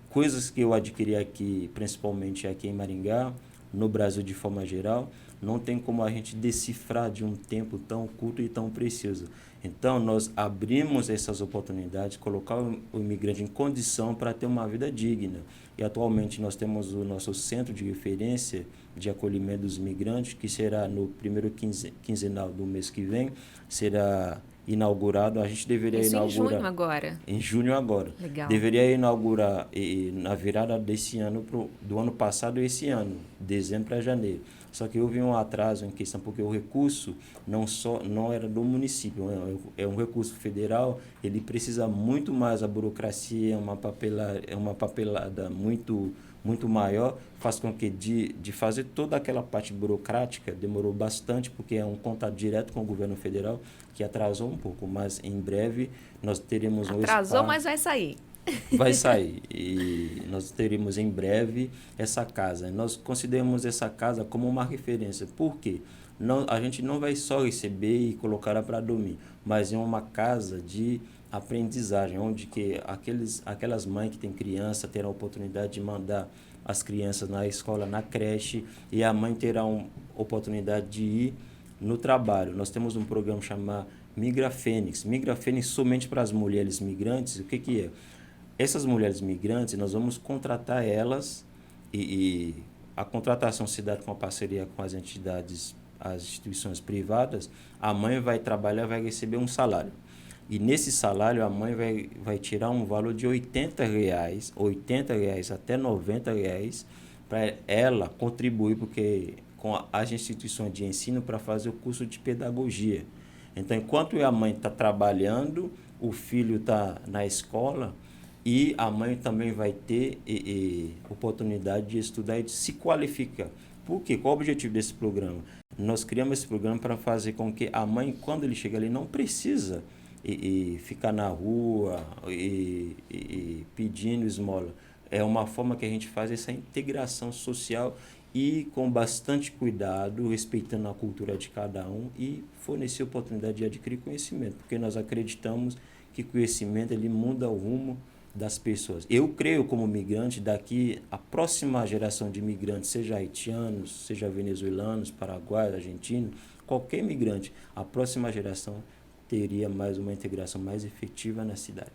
coisas que eu adquiri aqui, principalmente aqui em Maringá, no Brasil de forma geral, não tem como a gente decifrar de um tempo tão curto e tão precioso. Então, nós abrimos essas oportunidades, colocar o imigrante em condição para ter uma vida digna. E, atualmente, nós temos o nosso centro de referência de acolhimento dos imigrantes, que será no primeiro quinzenal do mês que vem, será inaugurado. A gente deveria inaugurar... em junho agora? Em junho agora. Legal. Deveria inaugurar na virada desse ano, do ano passado e esse ano, dezembro para janeiro. Só que houve um atraso em questão, porque o recurso não era do município, é um recurso federal, ele precisa muito mais, a burocracia é uma papelada muito maior, faz com que de fazer toda aquela parte burocrática demorou bastante, porque é um contato direto com o governo federal, que atrasou um pouco, mas em breve nós teremos um Atrasou, mas vai sair. Vai sair, e nós teremos em breve essa casa. Nós consideramos essa casa como uma referência. Por quê? A gente não vai só receber e colocar ela para dormir, mas é uma casa de aprendizagem, onde que aquelas mães que têm criança terão a oportunidade de mandar as crianças na escola, na creche, e a mãe terá a oportunidade de ir no trabalho. Nós temos um programa chamado Migra Fênix. Migra Fênix somente para as mulheres migrantes. O que é? Essas mulheres migrantes, nós vamos contratar elas e a contratação se dá com a parceria com as entidades, as instituições privadas. A mãe vai trabalhar, vai receber um salário. E nesse salário, a mãe vai tirar um valor de R$80 até R$90 para ela contribuir com as instituições de ensino para fazer o curso de pedagogia. Então, enquanto a mãe está trabalhando, o filho está na escola e a mãe também vai ter oportunidade de estudar e de se qualificar. Por quê? Qual o objetivo desse programa? Nós criamos esse programa para fazer com que a mãe, quando ele chega ali, não precisa ficar na rua pedindo esmola. É uma forma que a gente faz essa integração social e com bastante cuidado, respeitando a cultura de cada um e fornecer oportunidade de adquirir conhecimento, porque nós acreditamos que conhecimento ele muda o rumo das pessoas. Eu creio como migrante, daqui a próxima geração de migrantes, seja haitianos, seja venezuelanos, paraguaios, argentinos, qualquer migrante, a próxima geração teria mais uma integração mais efetiva na cidade.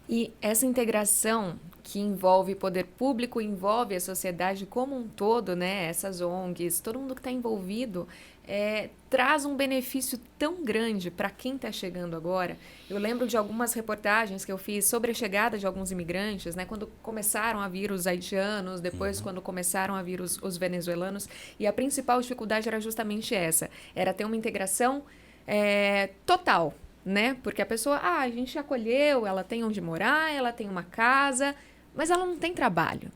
E essa integração que envolve poder público, envolve a sociedade como um todo, né? Essas ONGs, todo mundo que está envolvido, traz um benefício tão grande para quem está chegando agora. Eu lembro de algumas reportagens que eu fiz sobre a chegada de alguns imigrantes, né? Quando começaram a vir os haitianos, depois quando começaram a vir os venezuelanos, e a principal dificuldade era justamente essa, era ter uma integração total, né? Porque a pessoa, a gente acolheu, ela tem onde morar, ela tem uma casa, mas ela não tem trabalho.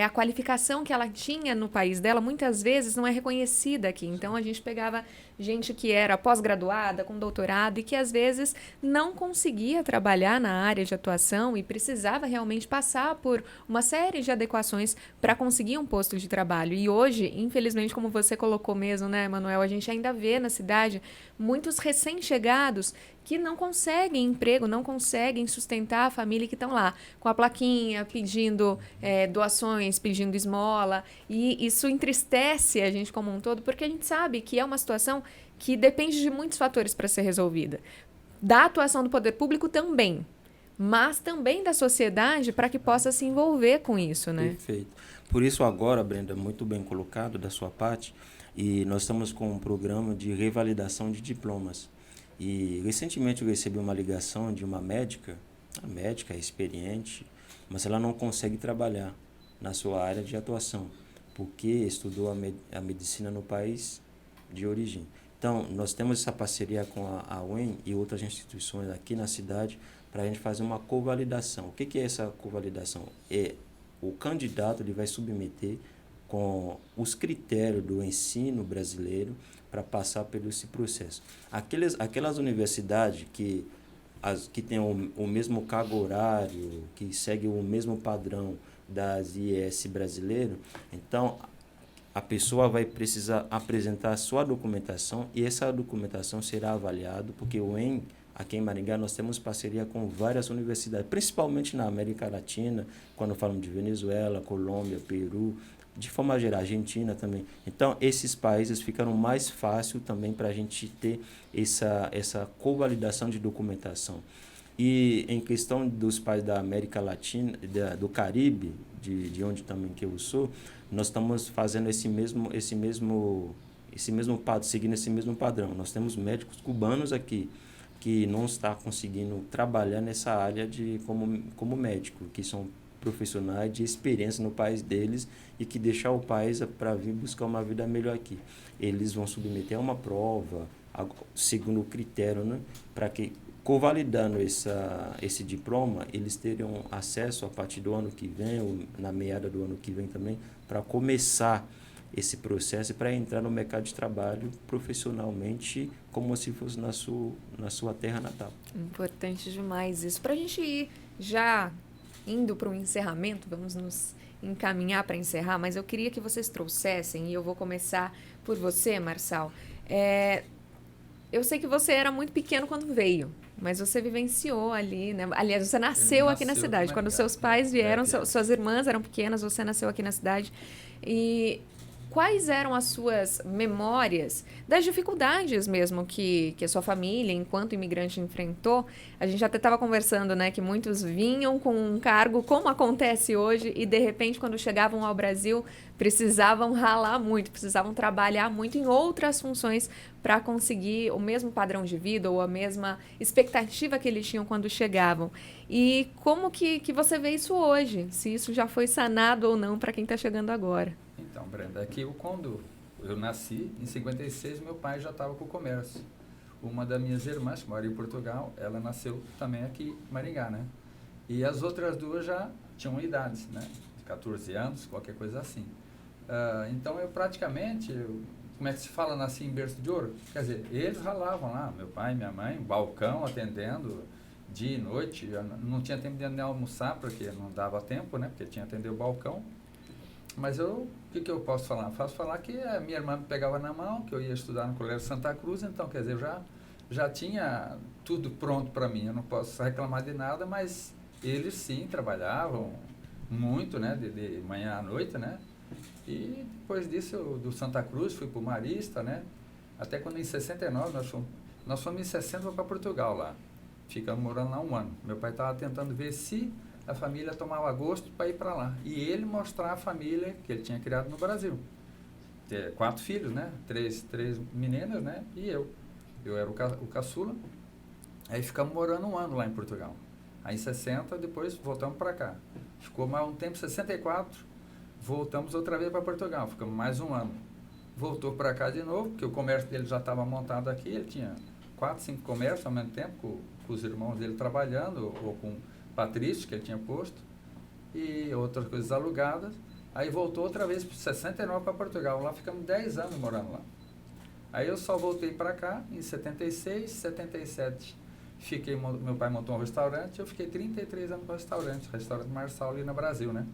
A qualificação que ela tinha no país dela, muitas vezes, não é reconhecida aqui. Então, a gente pegava gente que era pós-graduada, com doutorado, e que, às vezes, não conseguia trabalhar na área de atuação e precisava realmente passar por uma série de adequações para conseguir um posto de trabalho. E hoje, infelizmente, como você colocou mesmo, né, Manuel, a gente ainda vê na cidade muitos recém-chegados que não conseguem emprego, não conseguem sustentar a família que estão lá, com a plaquinha, pedindo doações, pedindo esmola, e isso entristece a gente como um todo, porque a gente sabe que é uma situação que depende de muitos fatores para ser resolvida. Da atuação do poder público também, mas também da sociedade para que possa se envolver com isso, né? Perfeito. Por isso agora, Brenda, muito bem colocado da sua parte, e nós estamos com um programa de revalidação de diplomas. E recentemente eu recebi uma ligação de uma médica, a médica é experiente, mas ela não consegue trabalhar na sua área de atuação, porque estudou a medicina no país de origem. Então, nós temos essa parceria com a UEM e outras instituições aqui na cidade para a gente fazer uma convalidação. O que é essa convalidação? O candidato ele vai submeter com os critérios do ensino brasileiro para passar por esse processo. Aquelas universidades que têm o mesmo cargo horário, que seguem o mesmo padrão das IES brasileiro, então a pessoa vai precisar apresentar a sua documentação e essa documentação será avaliada, porque aqui em Maringá nós temos parceria com várias universidades, principalmente na América Latina, quando falamos de Venezuela, Colômbia, Peru, de forma geral, Argentina também. Então, esses países ficaram mais fácil também para a gente ter essa convalidação de documentação. E em questão dos países da América Latina, do Caribe, de onde também que eu sou, nós estamos fazendo seguindo esse mesmo padrão. Nós temos médicos cubanos aqui que não estão conseguindo trabalhar nessa área como médico, que são profissionais de experiência no país deles e que deixar o país para vir buscar uma vida melhor aqui. Eles vão submeter a uma prova, segundo o critério, né, para que, convalidando esse diploma, eles teriam acesso a partir do ano que vem, ou na meada do ano que vem também, para começar esse processo e para entrar no mercado de trabalho profissionalmente, como se fosse na sua terra natal. Importante demais isso. Para a gente ir já indo para o encerramento, vamos nos encaminhar para encerrar, mas eu queria que vocês trouxessem, e eu vou começar por você, Marçal. Eu sei que você era muito pequeno quando veio, mas você vivenciou ali, né? Aliás, você nasceu aqui na cidade. Quando seus pais vieram, suas irmãs eram pequenas, você nasceu aqui na cidade. E quais eram as suas memórias das dificuldades mesmo que a sua família, enquanto imigrante, enfrentou? A gente até estava conversando, né, que muitos vinham com um cargo, como acontece hoje, e de repente, quando chegavam ao Brasil, precisavam ralar muito, precisavam trabalhar muito em outras funções para conseguir o mesmo padrão de vida ou a mesma expectativa que eles tinham quando chegavam. E como que você vê isso hoje? Se isso já foi sanado ou não para quem está chegando agora? Então, Brenda, aqui quando eu nasci, em 56, meu pai já estava com o comércio. Uma das minhas irmãs, que mora em Portugal, ela nasceu também aqui em Maringá, né? E as outras duas já tinham idades, né? 14 anos, qualquer coisa assim. Então, eu praticamente, como é que se fala, nasci em berço de ouro? Quer dizer, eles ralavam lá, meu pai e minha mãe, balcão, atendendo, dia e noite. Eu não tinha tempo de almoçar, porque não dava tempo, né? Porque tinha que atender o balcão. Mas o que eu posso falar? Posso falar que a minha irmã me pegava na mão, que eu ia estudar no Colégio Santa Cruz, então, quer dizer, eu já tinha tudo pronto para mim. Eu não posso reclamar de nada, mas eles sim trabalhavam muito, né? De manhã à noite, né? E depois disso, do Santa Cruz, fui para o Marista, né? Até quando em 69, nós fomos em 60 para Portugal lá. Ficamos morando lá 1 ano. Meu pai estava tentando ver se a família tomava gosto para ir para lá. E ele mostrar a família que ele tinha criado no Brasil. 4 filhos, né? 3 meninas, né? E eu. Eu era o caçula. Aí ficamos morando 1 ano lá em Portugal. Aí em 60, depois voltamos para cá. Ficou mais um tempo, 64, voltamos outra vez para Portugal. Ficamos mais 1 ano. Voltou para cá de novo, porque o comércio dele já estava montado aqui. Ele tinha 4, 5 comércios ao mesmo tempo, com os irmãos dele trabalhando, ou com Patrício, que ele tinha posto, e outras coisas alugadas. Aí voltou outra vez para 69 para Portugal. Lá ficamos 10 anos morando lá. Aí eu só voltei para cá em 76, 77. Meu pai montou um restaurante, eu fiquei 33 anos no restaurante Marçal ali no Brasil, né?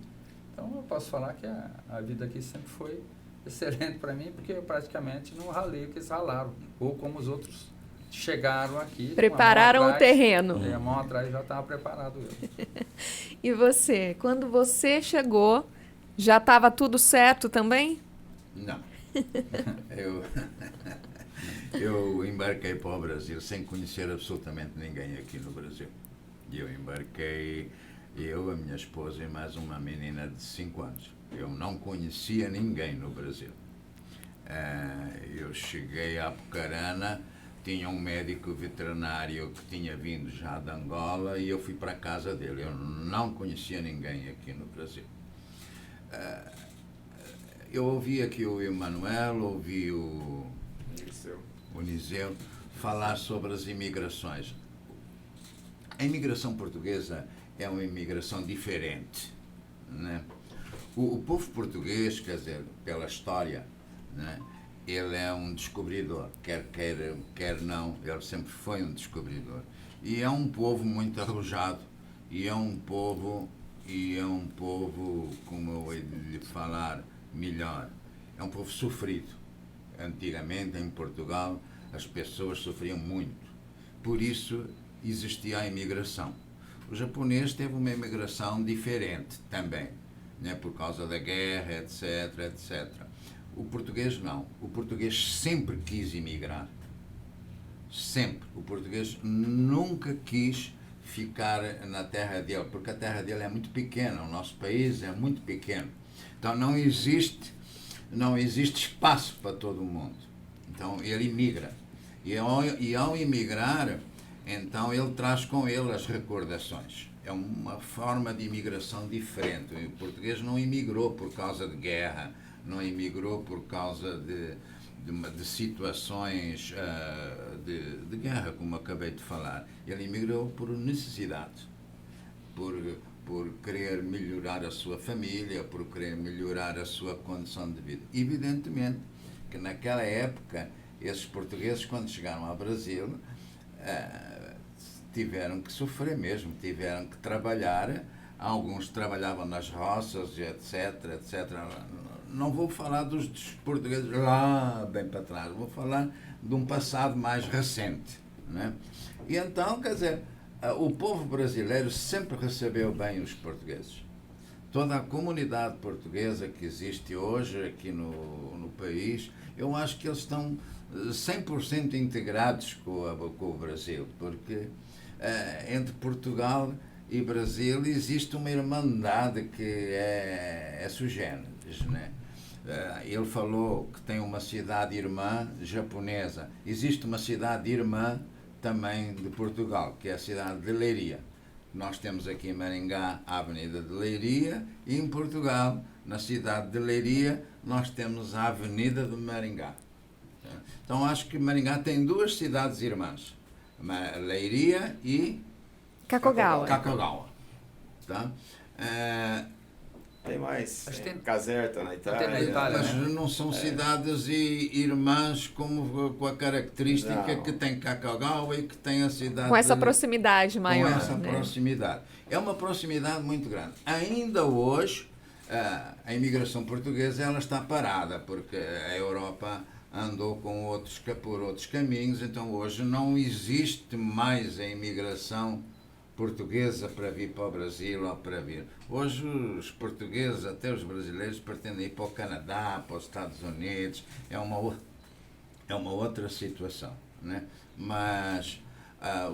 Então eu posso falar que a vida aqui sempre foi excelente para mim, porque eu praticamente não ralei o que eles ralaram, ou como os outros chegaram aqui. Prepararam o terreno. A mão atrás já estava preparado. E você, quando você chegou, já estava tudo certo também? Não. Eu embarquei para o Brasil sem conhecer absolutamente ninguém aqui no Brasil. Eu embarquei, a minha esposa e mais uma menina de 5 anos. Eu não conhecia ninguém no Brasil. Eu cheguei a Apucarana, tinha um médico veterinário que tinha vindo já de Angola e eu fui para a casa dele. Eu não conhecia ninguém aqui no Brasil. Eu ouvi aqui o Emanuel, ouvi o Niseu falar sobre as imigrações. A imigração portuguesa é uma imigração diferente, né? O povo português, quer dizer, pela história, né? Ele é um descobridor, quer não, ele sempre foi um descobridor. E é um povo muito arrojado, e é um povo, como eu hei de falar melhor, é um povo sofrido. Antigamente, em Portugal, as pessoas sofriam muito. Por isso, existia a imigração. O japonês teve uma imigração diferente também, né? Por causa da guerra, etc, etc. O português não. O português sempre quis imigrar. Sempre. O português nunca quis ficar na terra dele, porque a terra dele é muito pequena, o nosso país é muito pequeno. Então não existe espaço para todo mundo. Então ele imigra. E ao imigrar, então ele traz com ele as recordações. É uma forma de imigração diferente. O português não imigrou por causa de guerra, não imigrou por causa de situações de guerra, como acabei de falar. Ele imigrou por necessidade, por querer melhorar a sua família, por querer melhorar a sua condição de vida. Evidentemente que naquela época, esses portugueses, quando chegaram ao Brasil, tiveram que sofrer mesmo, tiveram que trabalhar. Alguns trabalhavam nas roças, etc, etc. Não vou falar dos portugueses lá bem para trás, vou falar de um passado mais recente, né? E então, quer dizer, o povo brasileiro sempre recebeu bem os portugueses. toda a comunidade portuguesa que existe hoje aqui no país, eu acho que eles estão 100% integrados com o Brasil, porque entre Portugal e Brasil existe uma irmandade que é sui generis, né? Ele falou que tem uma cidade irmã japonesa. Existe uma cidade irmã também de Portugal, que é a cidade de Leiria. Nós temos aqui em Maringá a Avenida de Leiria e em Portugal, na cidade de Leiria, nós temos a Avenida de Maringá. Então acho que Maringá tem duas cidades irmãs, Leiria e Kakogawa. Tá? Tem mais, tem Caserta na Itália. Tem na Itália, Mas né? não são cidades irmãs com a característica Não. que tem Kakogawa e que tem a cidade... Com essa proximidade maior. Com essa né? proximidade. É uma proximidade muito grande. Ainda hoje, a imigração portuguesa ela está parada, porque a Europa andou por outros caminhos, então hoje não existe mais a imigração portuguesa para vir para o Brasil ou para vir. Hoje os portugueses, até os brasileiros, pretendem ir para o Canadá, para os Estados Unidos, é uma outra situação, né? Mas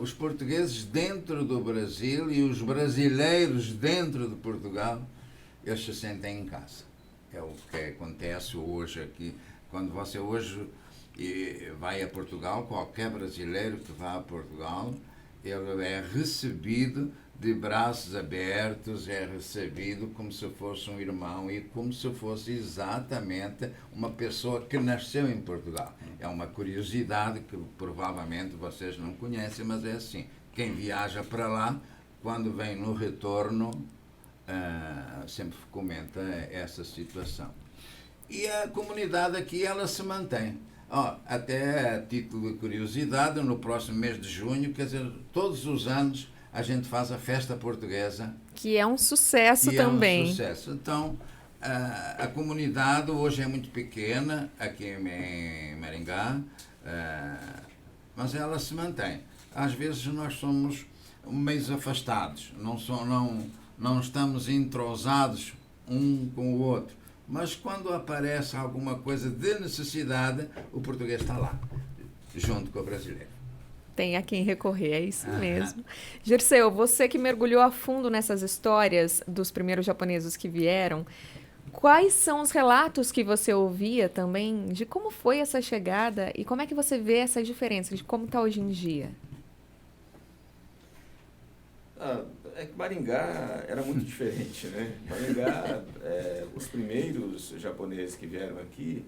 os portugueses dentro do Brasil e os brasileiros dentro de Portugal, eles se sentem em casa. É o que acontece hoje aqui. Quando você hoje vai a Portugal, qualquer brasileiro que vá a Portugal, ele é recebido de braços abertos, é recebido como se fosse um irmão e como se fosse exatamente uma pessoa que nasceu em Portugal. É uma curiosidade que provavelmente vocês não conhecem, mas é assim. Quem viaja para lá, quando vem no retorno, sempre comenta essa situação. E a comunidade aqui, ela se mantém. Até a título de curiosidade, no próximo mês de junho, quer dizer, todos os anos a gente faz a festa portuguesa. Que é um sucesso também. É um sucesso. Então, a comunidade hoje é muito pequena, aqui em Maringá, mas ela se mantém. Às vezes nós somos meio afastados, não estamos entrosados um com o outro. Mas quando aparece alguma coisa de necessidade, o português está lá, junto com o brasileiro. Tem a quem recorrer, é isso mesmo. Girceu, você que mergulhou a fundo nessas histórias dos primeiros japoneses que vieram, quais são os relatos que você ouvia também de como foi essa chegada e como é que você vê essa diferença de como está hoje em dia? É que Maringá era muito diferente, né? Maringá, os primeiros japoneses que vieram aqui,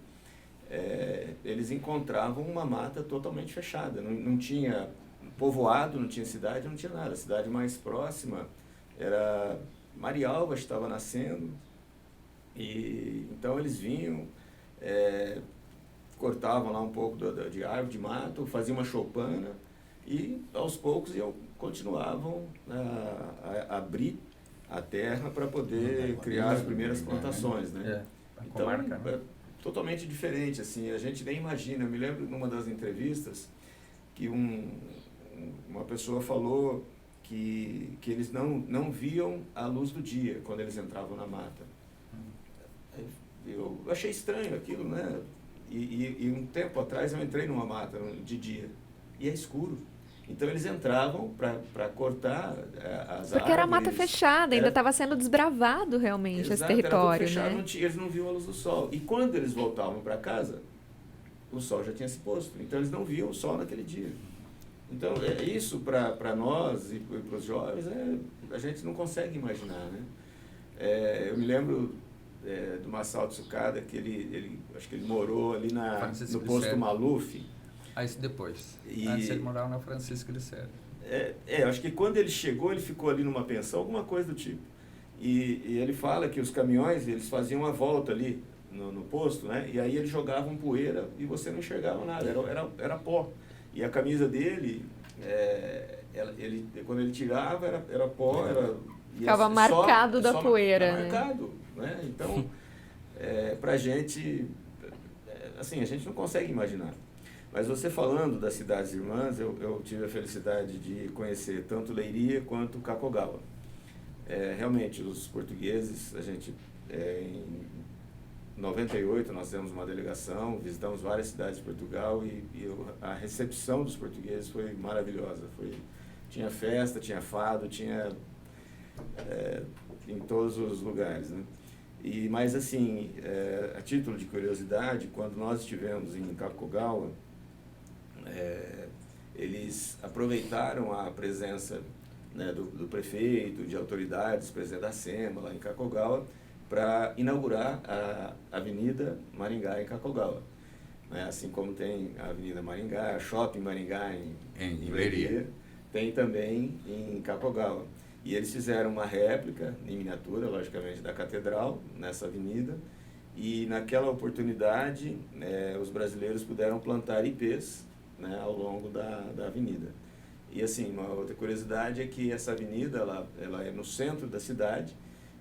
eles encontravam uma mata totalmente fechada. Não tinha povoado, não tinha cidade, não tinha nada. A cidade mais próxima era Marialva, estava nascendo. E então eles vinham, cortavam lá um pouco de árvore, de mato, faziam uma choupana e aos poucos continuavam a abrir a terra para poder criar as primeiras plantações, né? Então, é totalmente diferente, assim, a gente nem imagina. Eu me lembro numa das entrevistas que uma pessoa falou que eles não viam a luz do dia quando eles entravam na mata. Eu achei estranho aquilo, né? E um tempo atrás eu entrei numa mata de dia e é escuro. Então eles entravam para cortar as árvores. Porque era mata fechada, ainda estava sendo desbravado realmente. Exato, esse território, era tudo fechado, né? Eles não viam a luz do sol. E quando eles voltavam para casa, o sol já tinha se posto. Então eles não viam o sol naquele dia. Então isso para nós e para os jovens, a gente não consegue imaginar, né? Eu me lembro do Masao Tsukada, que ele acho que ele morou ali no posto Maluf. Isso depois. Antes ele morava na Francisco Glicério. Acho que quando ele chegou, ele ficou ali numa pensão, alguma coisa do tipo. E ele fala que os caminhões, eles faziam a volta ali no posto, né? E aí eles jogavam poeira e você não enxergava nada, era pó. E a camisa dele, quando ele tirava, era pó, ficava marcado da poeira, né? Marcado, né? Então, pra gente, assim, a gente não consegue imaginar. Mas você falando das cidades irmãs, eu tive a felicidade de conhecer tanto Leiria quanto Kakogawa. realmente, os portugueses, a gente, em 98, nós temos uma delegação, visitamos várias cidades de Portugal a recepção dos portugueses foi maravilhosa. Tinha festa, tinha fado, tinha em todos os lugares, né? Mas assim, a título de curiosidade, quando nós estivemos em Kakogawa, eles aproveitaram a presença, né, do prefeito, de autoridades, presidente da SEMA, lá em Kakogawa, para inaugurar a Avenida Maringá em Kakogawa. Né? Assim como tem a Avenida Maringá, a Shopping Maringá em Leiria, tem também em Kakogawa. E eles fizeram uma réplica, em miniatura, logicamente, da catedral, nessa avenida, e naquela oportunidade, os brasileiros puderam plantar ipês, né, ao longo da avenida. E assim, uma outra curiosidade é que essa avenida, ela é no centro da cidade,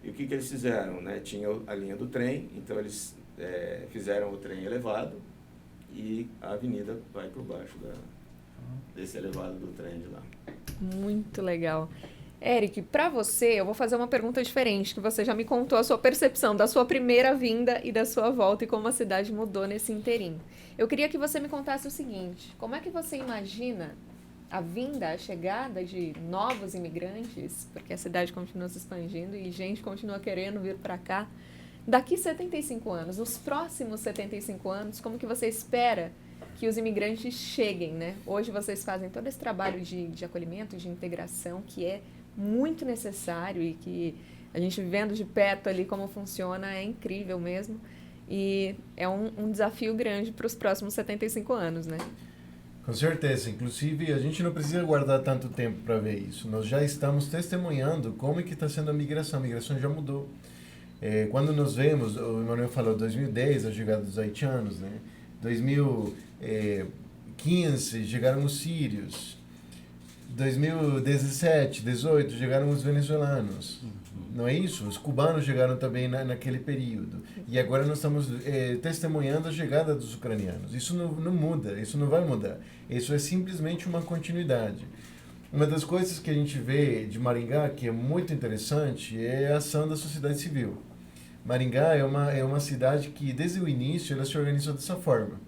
e o que eles fizeram? Né? Tinha a linha do trem, então eles fizeram o trem elevado, e a avenida vai por baixo desse elevado do trem de lá. Muito legal. Eric, para você, eu vou fazer uma pergunta diferente, que você já me contou a sua percepção da sua primeira vinda e da sua volta e como a cidade mudou nesse inteirinho. Eu queria que você me contasse o seguinte, como é que você imagina a vinda, a chegada de novos imigrantes, porque a cidade continua se expandindo e gente continua querendo vir para cá, daqui 75 anos, os próximos 75 anos, como que você espera que os imigrantes cheguem, né? Hoje vocês fazem todo esse trabalho de acolhimento, de integração, que é muito necessário e que a gente vendo de perto ali como funciona é incrível mesmo. E é um desafio grande para os próximos 75 anos, né? Com certeza. Inclusive, a gente não precisa guardar tanto tempo para ver isso. Nós já estamos testemunhando como é que está sendo a migração. A migração já mudou. Quando nós vemos, o Emanuel falou 2010, a chegada dos haitianos, né? 2015, chegaram os sírios. 2017, 18, chegaram os venezuelanos. Não é isso? Os cubanos chegaram também naquele período. E agora nós estamos testemunhando a chegada dos ucranianos. Isso não muda, isso não vai mudar. Isso é simplesmente uma continuidade. Uma das coisas que a gente vê de Maringá, que é muito interessante, é a ação da sociedade civil. Maringá é uma cidade que, desde o início, ela se organizou dessa forma.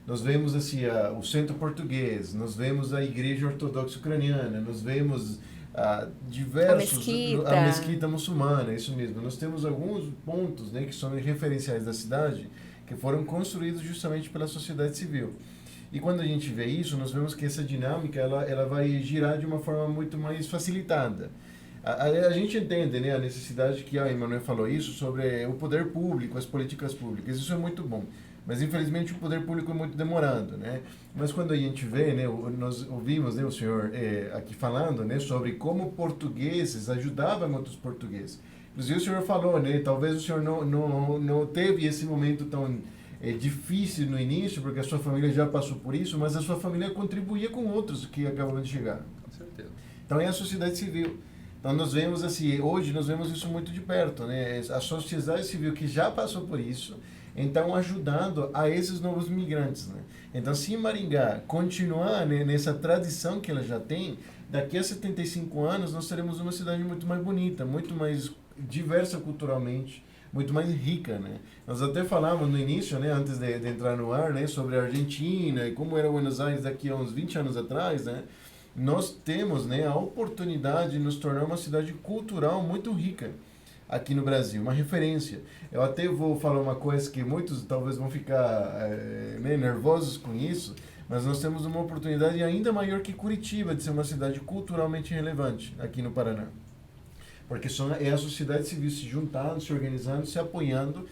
Nós vemos assim, o Centro Português, nós vemos a Igreja Ortodoxa Ucraniana, nós vemos diversos... A Mesquita Muçulmana, isso mesmo. Nós temos alguns pontos, né, que são referenciais da cidade, que foram construídos justamente pela sociedade civil. E quando a gente vê isso, nós vemos que essa dinâmica ela vai girar de uma forma muito mais facilitada. A gente entende, né, a necessidade que a Emanuel falou isso sobre o poder público, as políticas públicas, isso é muito bom. Mas, infelizmente, o poder público é muito demorado, né? Mas quando a gente vê, né, nós ouvimos, né, o senhor aqui falando, né, sobre como portugueses ajudavam outros portugueses. Inclusive, o senhor falou, né, talvez o senhor não teve esse momento tão difícil no início, porque a sua família já passou por isso, mas a sua família contribuía com outros que acabaram de chegar. Com certeza. Então, é a sociedade civil. Então, nós vemos assim, hoje nós vemos isso muito de perto, né? A sociedade civil que já passou por isso, então ajudando a esses novos migrantes, né? Então, se Maringá continuar, né, nessa tradição que ela já tem, daqui a 75 anos nós teremos uma cidade muito mais bonita, muito mais diversa culturalmente, muito mais rica, né? Nós até falávamos no início, né, antes de entrar no ar, né, sobre a Argentina e como era Buenos Aires daqui a uns 20 anos atrás, né? Nós temos, né, a oportunidade de nos tornar uma cidade cultural muito rica aqui no Brasil, uma referência. Eu até vou falar uma coisa que muitos talvez vão ficar meio nervosos com isso, mas nós temos uma oportunidade ainda maior que Curitiba de ser uma cidade culturalmente relevante aqui no Paraná. Porque é a sociedade civil se juntando, se organizando, se apoiando,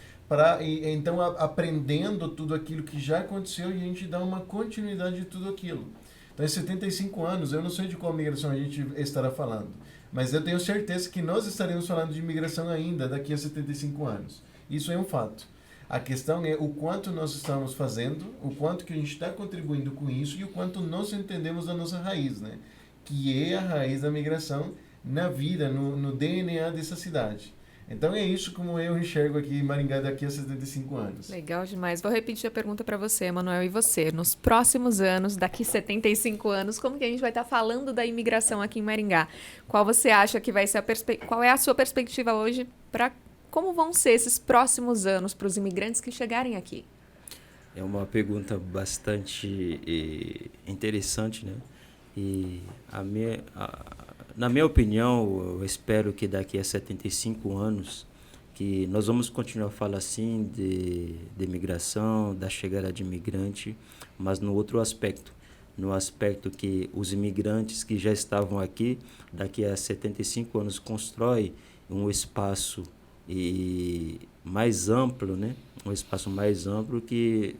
então aprendendo tudo aquilo que já aconteceu e a gente dá uma continuidade de tudo aquilo. Então, em 75 anos, eu não sei de qual migração a gente estará falando, mas eu tenho certeza que nós estaremos falando de imigração ainda daqui a 75 anos. Isso é um fato. A questão é o quanto nós estamos fazendo, o quanto que a gente está contribuindo com isso e o quanto nós entendemos a nossa raiz, né? Que é a raiz da migração na vida, no DNA dessa cidade. Então é isso como eu enxergo aqui em Maringá daqui a 75 anos. Legal demais. Vou repetir a pergunta para você, Manuel, e você. Nos próximos anos, daqui 75 anos, como que a gente vai estar falando da imigração aqui em Maringá? Qual você acha que vai ser qual é a sua perspectiva hoje para como vão ser esses próximos anos para os imigrantes que chegarem aqui? É uma pergunta bastante interessante, né? E na minha opinião, eu espero que daqui a 75 anos que nós vamos continuar a falar assim de imigração, da chegada de imigrante, mas no outro aspecto, no aspecto que os imigrantes que já estavam aqui, daqui a 75 anos, constroem um espaço mais amplo, né? Um espaço mais amplo que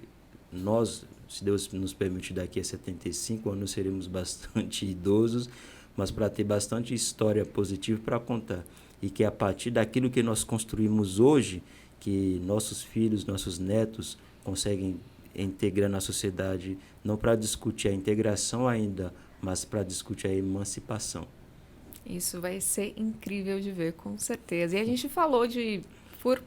nós, se Deus nos permitir, daqui a 75 anos seremos bastante idosos, mas para ter bastante história positiva para contar. E que a partir daquilo que nós construímos hoje, que nossos filhos, nossos netos conseguem integrar na sociedade, não para discutir a integração ainda, mas para discutir a emancipação. Isso vai ser incrível de ver, com certeza. E a gente falou por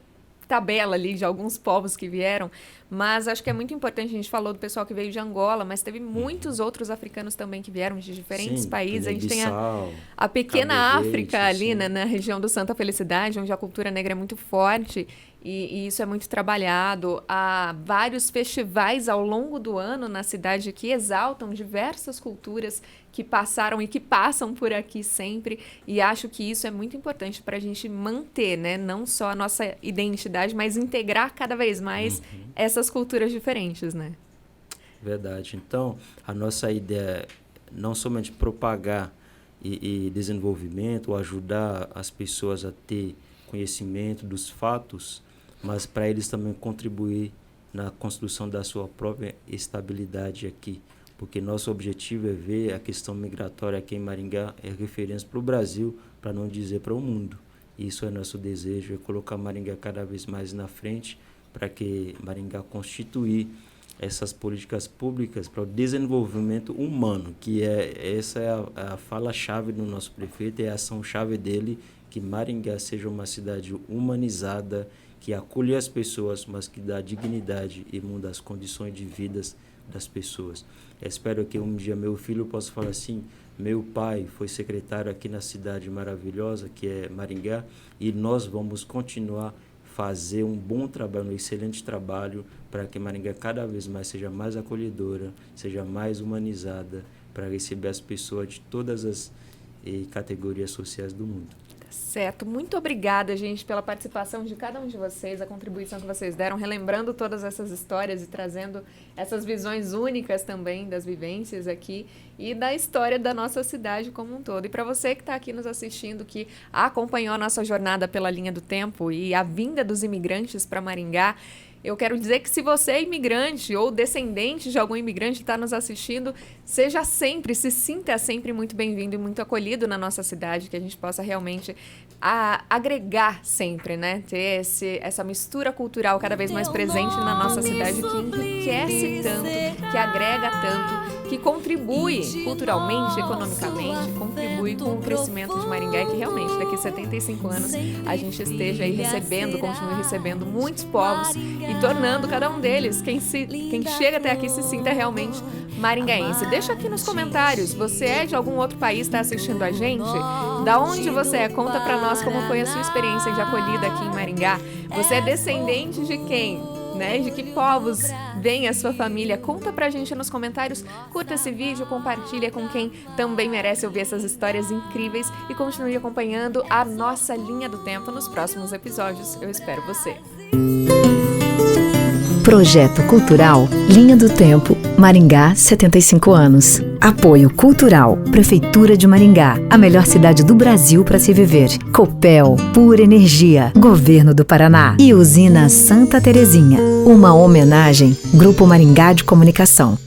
tabela ali de alguns povos que vieram, mas acho que é muito importante, a gente falou do pessoal que veio de Angola, mas teve muitos outros africanos também que vieram de diferentes países. A gente tem a pequena África ali, né, na região do Santa Felicidade, onde a cultura negra é muito forte. E isso é muito trabalhado. Há vários festivais ao longo do ano na cidade que exaltam diversas culturas que passaram e que passam por aqui sempre. E acho que isso é muito importante para a gente manter, né? Não só a nossa identidade, mas integrar cada vez mais essas culturas diferentes, né? Verdade. Então, a nossa ideia é não somente propagar e desenvolvimento, ou ajudar as pessoas a ter conhecimento dos fatos, mas para eles também contribuir na construção da sua própria estabilidade aqui. Porque nosso objetivo é ver a questão migratória aqui em Maringá é referência para o Brasil, para não dizer para o mundo. Isso é nosso desejo, é colocar Maringá cada vez mais na frente, para que Maringá constituir essas políticas públicas para o desenvolvimento humano, que essa é a fala-chave do nosso prefeito, é a ação-chave dele, que Maringá seja uma cidade humanizada, que acolhe as pessoas, mas que dá dignidade e muda as condições de vida das pessoas. Eu espero que um dia meu filho possa falar assim, meu pai foi secretário aqui na cidade maravilhosa, que é Maringá, e nós vamos continuar a fazer um bom trabalho, um excelente trabalho, para que Maringá cada vez mais seja mais acolhedora, seja mais humanizada, para receber as pessoas de todas as categorias sociais do mundo. Certo. Muito obrigada, gente, pela participação de cada um de vocês, a contribuição que vocês deram, relembrando todas essas histórias e trazendo essas visões únicas também das vivências aqui e da história da nossa cidade como um todo. E para você que está aqui nos assistindo, que acompanhou a nossa jornada pela linha do tempo e a vinda dos imigrantes para Maringá, eu quero dizer que se você é imigrante ou descendente de algum imigrante que está nos assistindo, se sinta sempre muito bem-vindo e muito acolhido na nossa cidade, que a gente possa realmente agregar sempre, né? Ter essa mistura cultural cada vez mais presente na nossa cidade, que enriquece tanto, que agrega tanto, que contribui culturalmente, economicamente, contribui com o crescimento de Maringá e que realmente daqui a 75 anos a gente esteja aí continue recebendo muitos povos e tornando cada um deles, quem chega até aqui se sinta realmente maringaense. Deixa aqui nos comentários, você é de algum outro país, está assistindo a gente? Da onde você é? Conta pra nós como foi a sua experiência de acolhida aqui em Maringá. Você é descendente de quem? Né? De que povos vem a sua família? Conta pra gente nos comentários, curta esse vídeo, compartilha com quem também merece ouvir essas histórias incríveis e continue acompanhando a nossa linha do tempo nos próximos episódios. Eu espero você. Projeto Cultural Linha do Tempo, Maringá, 75 anos. Apoio Cultural, Prefeitura de Maringá, a melhor cidade do Brasil para se viver. Copel, Pura Energia, Governo do Paraná e Usina Santa Terezinha. Uma homenagem, Grupo Maringá de Comunicação.